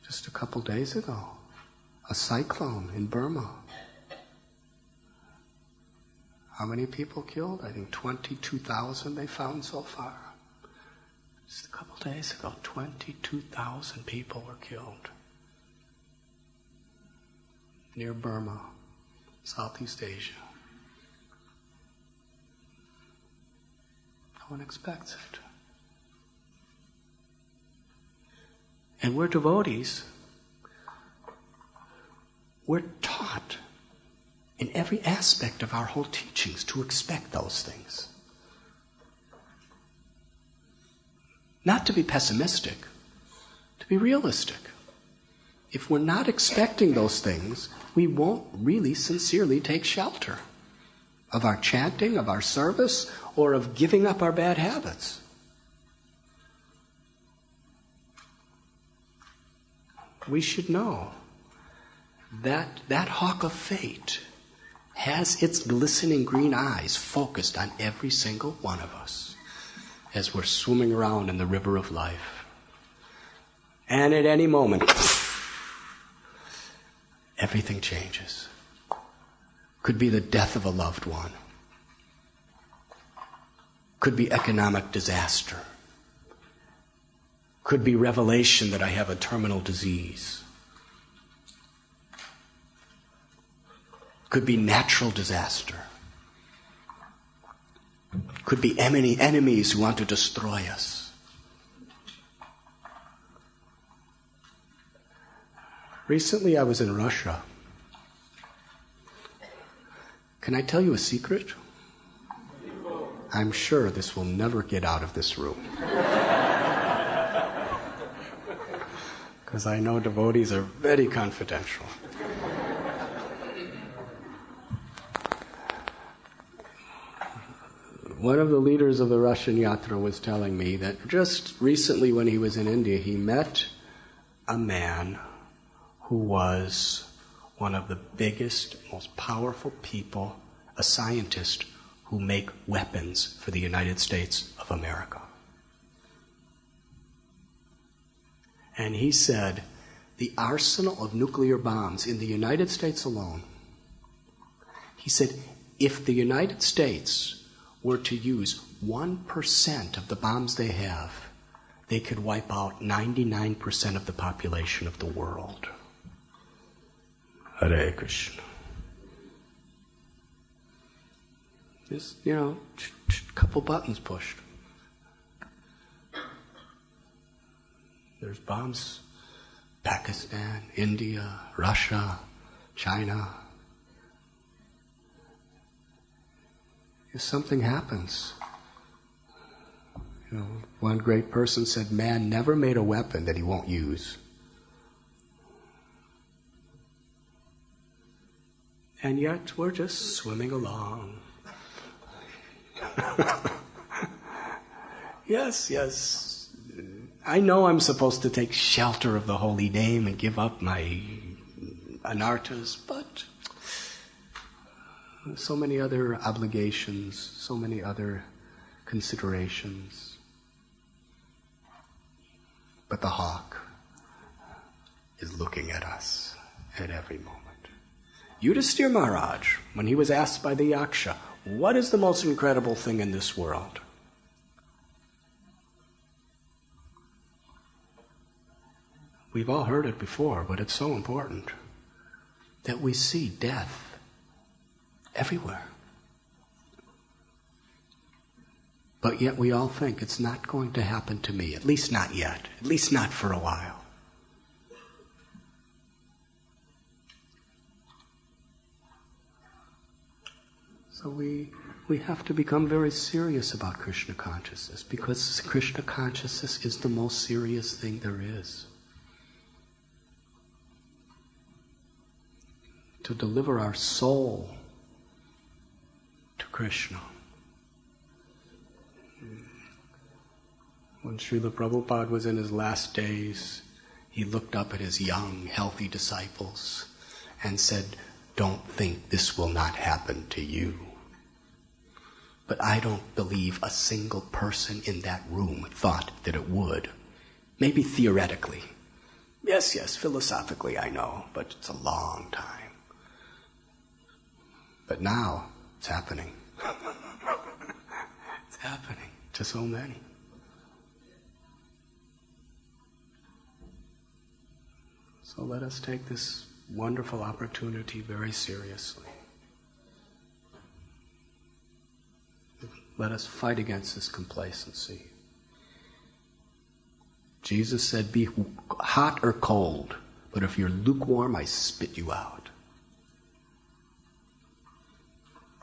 Just a couple days ago, a cyclone in Burma. How many people killed? I think 22,000 they found so far. Just a couple days ago, 22,000 people were killed. Near Burma, Southeast Asia. No one expects it. And we're devotees. We're taught in every aspect of our whole teachings to expect those things. Not to be pessimistic, to be realistic. If we're not expecting those things, we won't really sincerely take shelter of our chanting, of our service, or of giving up our bad habits. We should know that that hawk of fate has its glistening green eyes focused on every single one of us as we're swimming around in the river of life. And at any moment, everything changes. Could be the death of a loved one. Could be economic disaster. Could be revelation that I have a terminal disease. Could be natural disaster. Could be enemies who want to destroy us. Recently I was in Russia. Can I tell you a secret? I'm sure this will never get out of this room. Because I know devotees are very confidential. one of the leaders of the Russian Yatra was telling me that just recently when he was in India, he met a man who was one of the biggest, most powerful people, a scientist who make weapons for the United States of America. And he said, the arsenal of nuclear bombs in the United States alone, he said, if the United States were to use 1% of the bombs they have, they could wipe out 99% of the population of the world. Hare Krishna. Just, a couple buttons pushed. There's bombs. Pakistan, India, Russia, China. If something happens, one great person said, man never made a weapon that he won't use. And yet we're just swimming along. Yes. I know I'm supposed to take shelter of the holy name and give up my anarthas, but so many other obligations, so many other considerations. But the hawk is looking at us at every moment. Yudhisthira Maharaj, when he was asked by the Yaksha, what is the most incredible thing in this world? We've all heard it before, but it's so important that we see death everywhere. But yet we all think it's not going to happen to me, at least not yet, at least not for a while. So we have to become very serious about Krishna consciousness, because Krishna consciousness is the most serious thing there is. To deliver our soul to Krishna. When Srila Prabhupada was in his last days, he looked up at his young, healthy disciples and said, don't think this will not happen to you. But I don't believe a single person in that room thought that it would. Maybe theoretically. Yes, philosophically I know, but it's a long time. But now, it's happening. It's happening to so many. So let us take this wonderful opportunity very seriously. Let us fight against this complacency. Jesus said, be hot or cold, but if you're lukewarm, I spit you out.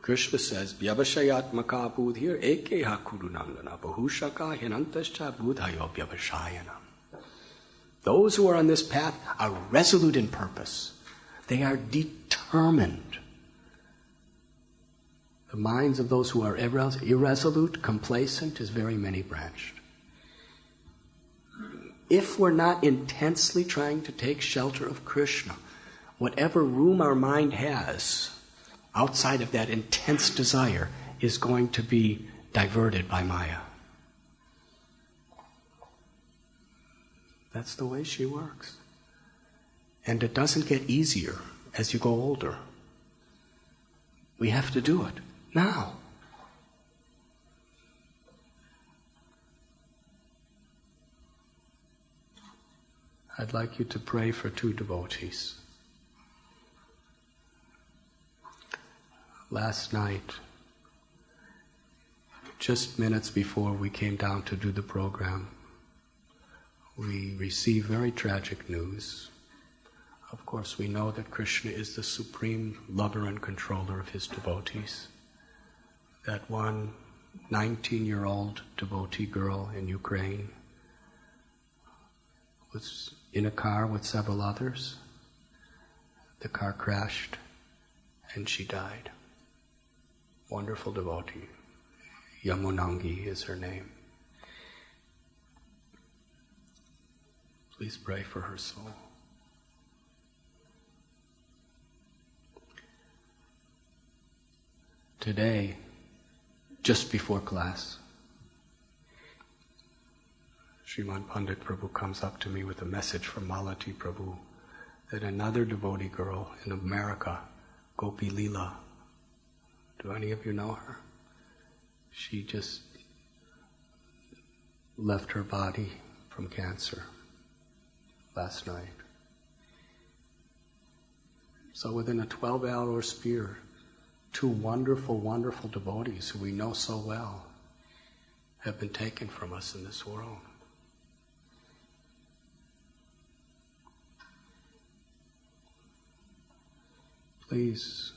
Krishna says, Vyavashayatmaka budhir ekeha kurunangana bahushaka hinantascha budhayo vyavashayanam. Those who are on this path are resolute in purpose. They are determined. The minds of those who are irresolute, complacent, is very many-branched. If we're not intensely trying to take shelter of Krishna, whatever room our mind has outside of that intense desire is going to be diverted by Maya. That's the way she works. And it doesn't get easier as you go older. We have to do it now. I'd like you to pray for two devotees. Last night, just minutes before we came down to do the program, we received very tragic news. Of course, we know that Krishna is the supreme lover and controller of his devotees. That one 19-year-old devotee girl in Ukraine was in a car with several others. The car crashed and she died. Wonderful devotee, Yamunangi is her name. Please pray for her soul. Today, just before class, Srimad Pandit Prabhu comes up to me with a message from Malati Prabhu that another devotee girl in America, Gopi Leela, do any of you know her? She just left her body from cancer last night. So within a 12-hour sphere, two wonderful, wonderful devotees who we know so well have been taken from us in this world. Please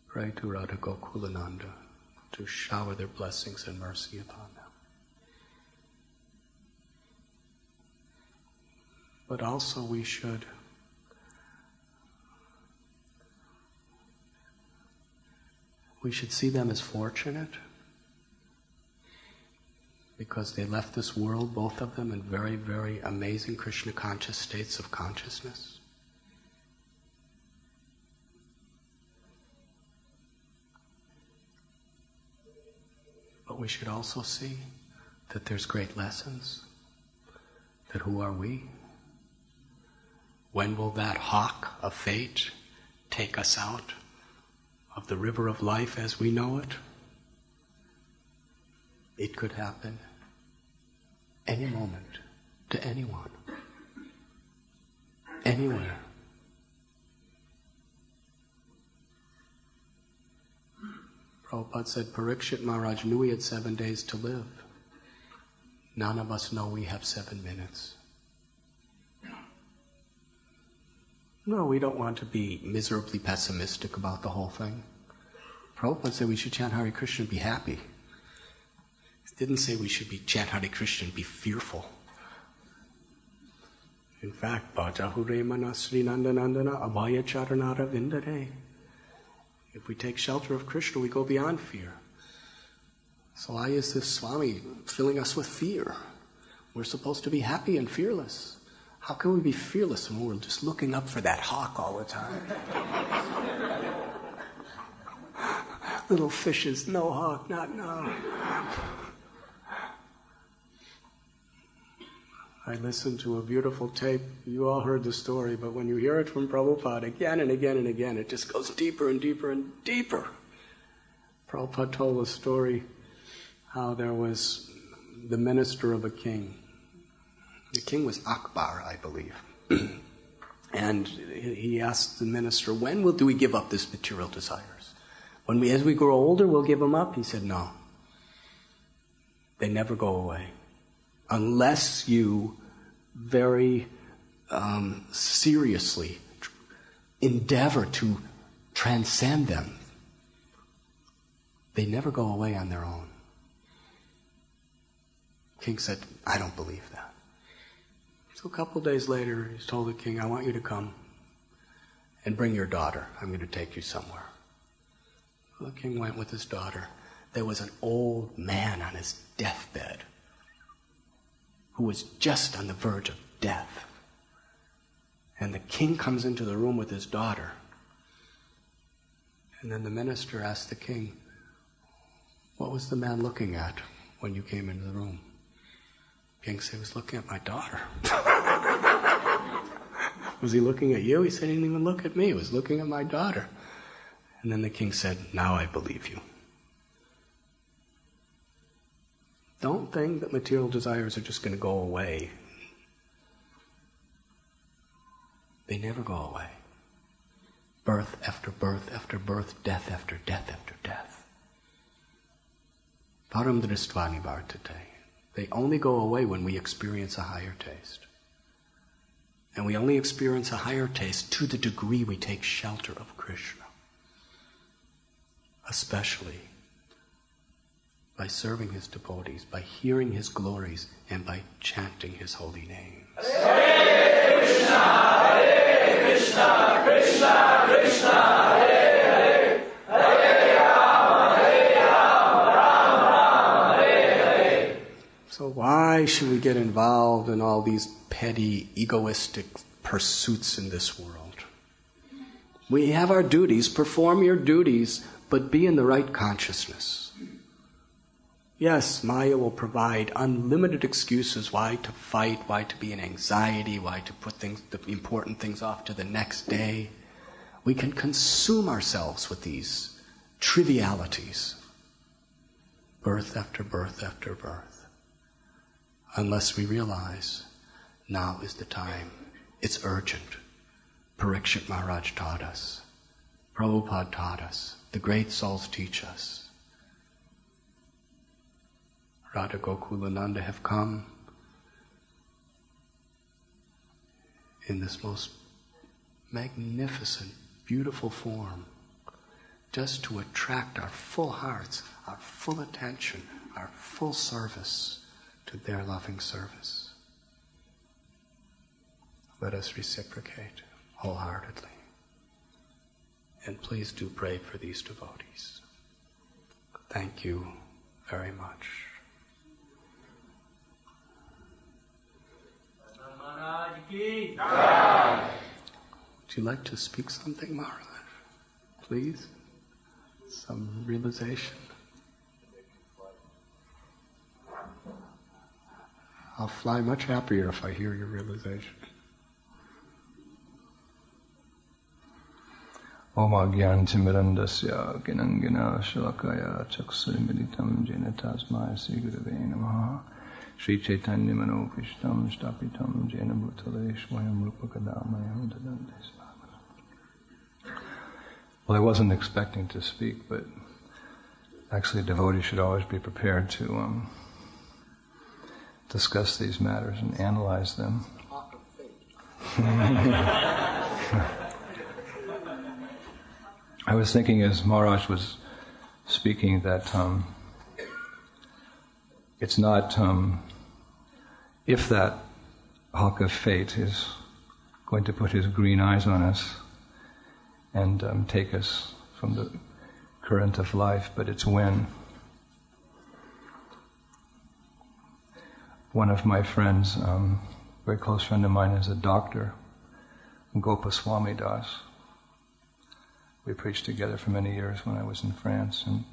pray to Radha Gokulananda to shower their blessings and mercy upon them. But also we should see them as fortunate because they left this world, both of them, in very, very amazing Krishna conscious states of consciousness. But we should also see that there's great lessons. That who are we? When will that hawk of fate take us out of the river of life as we know it? It could happen any moment to anyone, anywhere. Prabhupada said, Parikshit Maharaj knew he had 7 days to live. None of us know we have 7 minutes. No, we don't want to be miserably pessimistic about the whole thing. Prabhupada said we should chant Hare Krishna and be happy. He didn't say we should chant Hare Krishna and be fearful. In fact, Bhajahure Manasri Nandanandana Abhaya Charanara Vindare. If we take shelter of Krishna, we go beyond fear. So why is this Swami filling us with fear? We're supposed to be happy and fearless. How can we be fearless when we're just looking up for that hawk all the time? Little fishes, no hawk, not now. I listened to a beautiful tape. You all heard the story, but when you hear it from Prabhupada again and again and again, it just goes deeper and deeper and deeper. Prabhupada told a story how there was the minister of a king. The king was Akbar, I believe. And he asked the minister, when do we give up this material desires? As we grow older, we'll give them up? He said, no. They never go away. Unless you very seriously endeavor to transcend them. They never go away on their own. King said, I don't believe that. So a couple days later, he told the king, I want you to come and bring your daughter. I'm going to take you somewhere. So the king went with his daughter. There was an old man on his deathbed who was just on the verge of death. And the king comes into the room with his daughter. And then the minister asked the king, what was the man looking at when you came into the room? The king said, he was looking at my daughter. Was he looking at you? He said, he didn't even look at me. He was looking at my daughter. And then the king said, now I believe you. Don't think that material desires are just going to go away. They never go away. Birth after birth after birth, death after death after death. Param dristvani vartate. They only go away when we experience a higher taste. And we only experience a higher taste to the degree we take shelter of Krishna. Especially by serving his devotees, by hearing his glories, and by chanting his holy names. Hare Krishna, Krishna Krishna, Hare Hare, Hare Rama, Rama Rama, Why should we get involved in all these petty, egoistic pursuits in this world? We have our duties, perform your duties, but be in the right consciousness. Yes, Maya will provide unlimited excuses why to fight, why to be in anxiety, why to put the important things off to the next day. We can consume ourselves with these trivialities, birth after birth after birth, unless we realize now is the time. It's urgent. Parikshit Maharaj taught us. Prabhupada taught us. The great souls teach us. Radha Gokulananda have come in this most magnificent, beautiful form, just to attract our full hearts, our full attention, our full service to their loving service. Let us reciprocate wholeheartedly. And please do pray for these devotees. Thank you very much. Would you like to speak something, Maharaj? Please? Some realization? I'll fly much happier if I hear your realization. Om Agyantimirandasya Ginangina Shalakaya Chaksurimilitam Jena Tasmaya Sigurave Namaha Sri Chaitanya Manopishtam Stapitam Jena Bhutale Swayam Rupakadamayam Dadantes. Well, I wasn't expecting to speak, but actually a devotee should always be prepared to discuss these matters and analyze them. I was thinking as Maharaj was speaking that it's not if that hawk of fate is going to put his green eyes on us and take us from the current of life, but it's when. One of my friends, a very close friend of mine, is a doctor, Swami Das. We preached together for many years when I was in France, and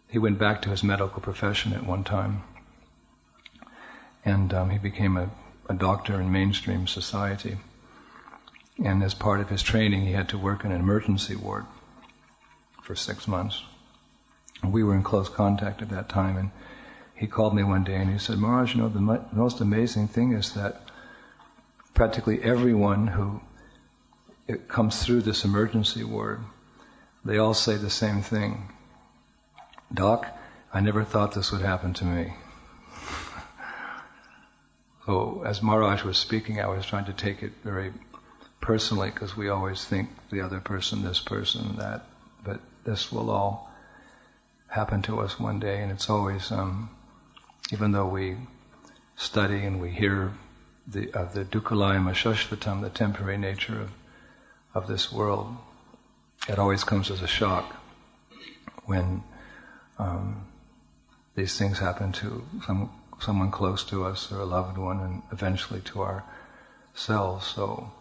he went back to his medical profession at one time, and he became a doctor in mainstream society. And as part of his training, he had to work in an emergency ward for 6 months. And we were in close contact at that time, and he called me one day and he said, "Maharaj, you know, the most amazing thing is that practically everyone who it comes through this emergency ward, they all say the same thing. Doc, I never thought this would happen to me." So as Maharaj was speaking, I was trying to take it very personally, because we always think the other person, this person, that, but this will all happen to us one day, and it's always, even though we study and we hear the dukkhalayam ashashvatam, the temporary nature of this world, it always comes as a shock when these things happen to someone close to us or a loved one, and eventually to ourselves. So,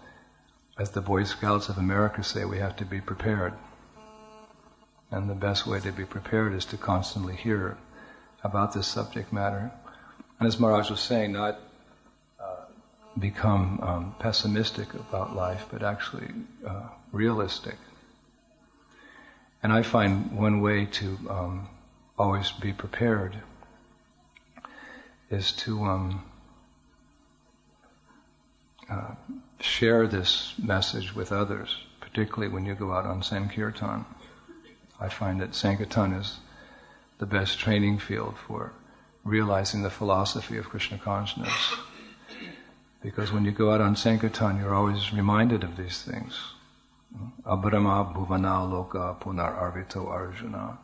as the Boy Scouts of America say, we have to be prepared. And the best way to be prepared is to constantly hear about this subject matter. And as Maharaj was saying, not become pessimistic about life, but actually realistic. And I find one way to always be prepared is to share this message with others, particularly when you go out on Sankirtan. I find that Sankirtan is the best training field for realizing the philosophy of Krishna consciousness. Because when you go out on Sankirtan, you're always reminded of these things. Abrahma bhuvana loka punar arvito arjuna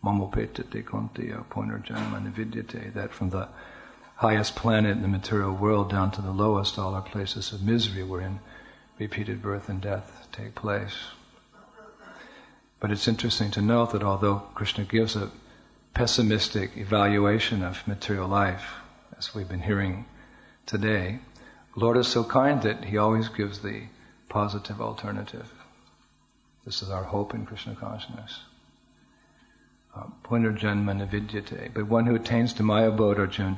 mamopetate kontiya punarjanma nividyate, that from the highest planet in the material world down to the lowest, all are places of misery wherein repeated birth and death take place. But it's interesting to note that although Krishna gives a pessimistic evaluation of material life, as we've been hearing today, Lord is so kind that He always gives the positive alternative. This is our hope in Krishna consciousness. Punarjanma navidyate. But one who attains to my abode, Arjuna,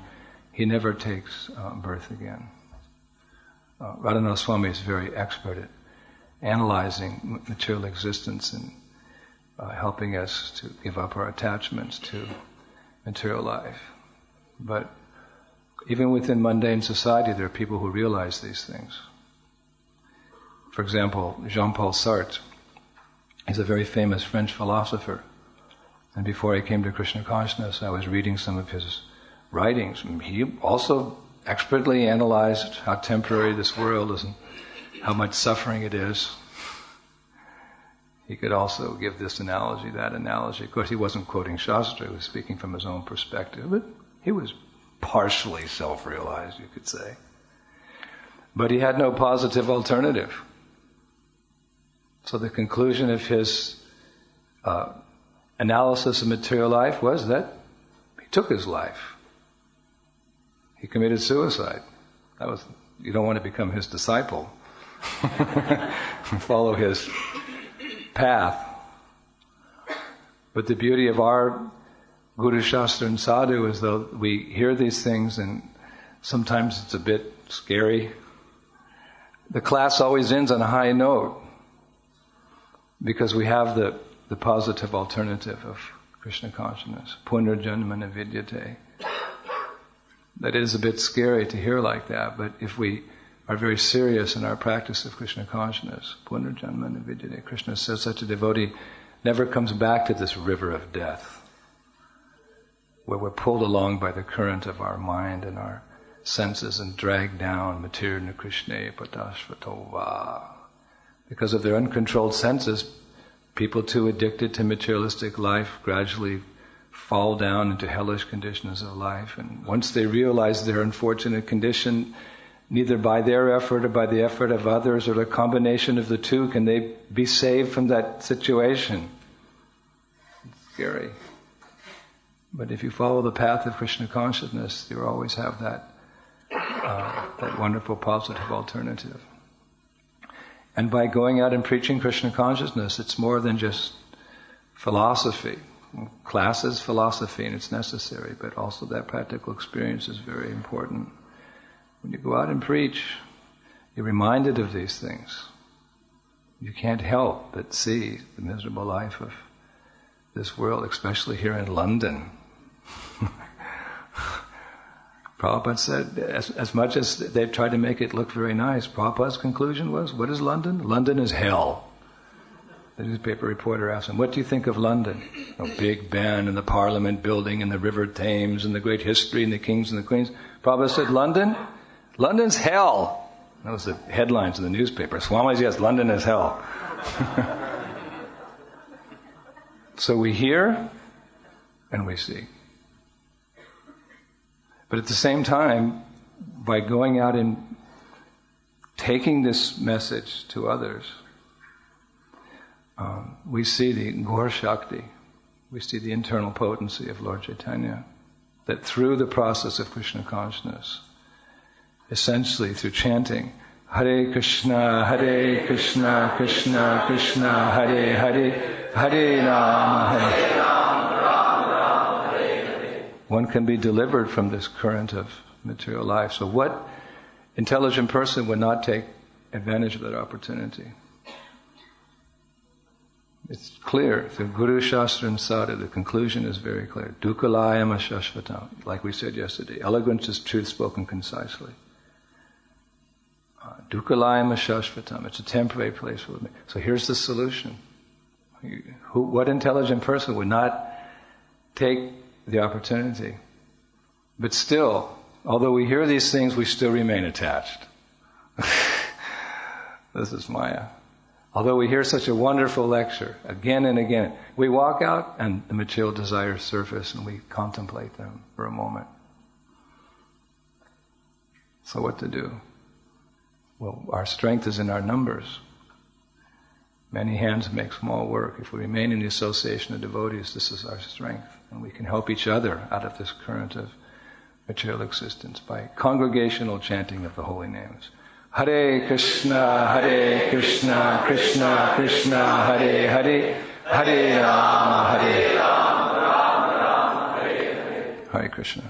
he never takes birth again. Radhanath Swami is very expert at analyzing material existence and helping us to give up our attachments to material life. But even within mundane society, there are people who realize these things. For example, Jean-Paul Sartre is a very famous French philosopher. And before I came to Krishna consciousness, I was reading some of his writings. He also expertly analyzed how temporary this world is and how much suffering it is. He could also give this analogy, that analogy. Of course, he wasn't quoting Shastra, he was speaking from his own perspective, but he was partially self-realized, you could say. But he had no positive alternative. So the conclusion of his analysis of material life was that he took his life. He committed suicide. You don't want to become his disciple. Follow his path. But the beauty of our Guru Shastra and Sadhu is though we hear these things and sometimes it's a bit scary. The class always ends on a high note because we have the positive alternative of Krishna consciousness. Punarjanma navidyate. That is a bit scary to hear like that, but if we are very serious in our practice of Krishna consciousness, Punarjanma navidyate, Krishna says such a devotee never comes back to this river of death, where we're pulled along by the current of our mind and our senses and dragged down, matirna Krishna patashvatova. Because of their uncontrolled senses, people too addicted to materialistic life gradually fall down into hellish conditions of life. And once they realize their unfortunate condition, neither by their effort or by the effort of others or a combination of the two can they be saved from that situation. It's scary. But if you follow the path of Krishna consciousness, you always have that wonderful positive alternative. And by going out and preaching Krishna consciousness, it's more than just philosophy. Class is philosophy and it's necessary, but also that practical experience is very important. When you go out and preach, you're reminded of these things. You can't help but see the miserable life of this world, especially here in London. Prabhupada said, as much as they've tried to make it look very nice, Prabhupada's conclusion was, what is London? London is hell. The newspaper reporter asked him, what do you think of London? Oh, Big Ben and the Parliament building and the River Thames and the great history and the kings and the queens. Prabhupada said, London's hell. That was the headlines in the newspaper. Swami's, yes, London is hell. So we hear and we see. But at the same time, by going out and taking this message to others, we see the Gaur Shakti, we see the internal potency of Lord Chaitanya, that through the process of Krishna consciousness, essentially through chanting, Hare Krishna, Krishna Krishna, Hare Hare, Hare Rama, Hare one can be delivered from this current of material life. So what intelligent person would not take advantage of that opportunity? It's clear through Guru Shastra and Sadhu, the conclusion is very clear. Dukkalayam ashashvatam, like we said yesterday. Eloquence is truth spoken concisely. Dukkalayam ashashvatam, it's a temporary place for me. So here's the solution. What intelligent person would not take the opportunity? But still, although we hear these things, we still remain attached. This is Maya. Although we hear such a wonderful lecture again and again, we walk out and the material desires surface and we contemplate them for a moment. So what to do? Well, our strength is in our numbers. Many hands make small work. If we remain in the association of devotees, this is our strength. And we can help each other out of this current of material existence by congregational chanting of the holy names. Hare Krishna, Krishna Krishna, Hare Hare, Hare Rama, Hare Rama, Hare Krishna.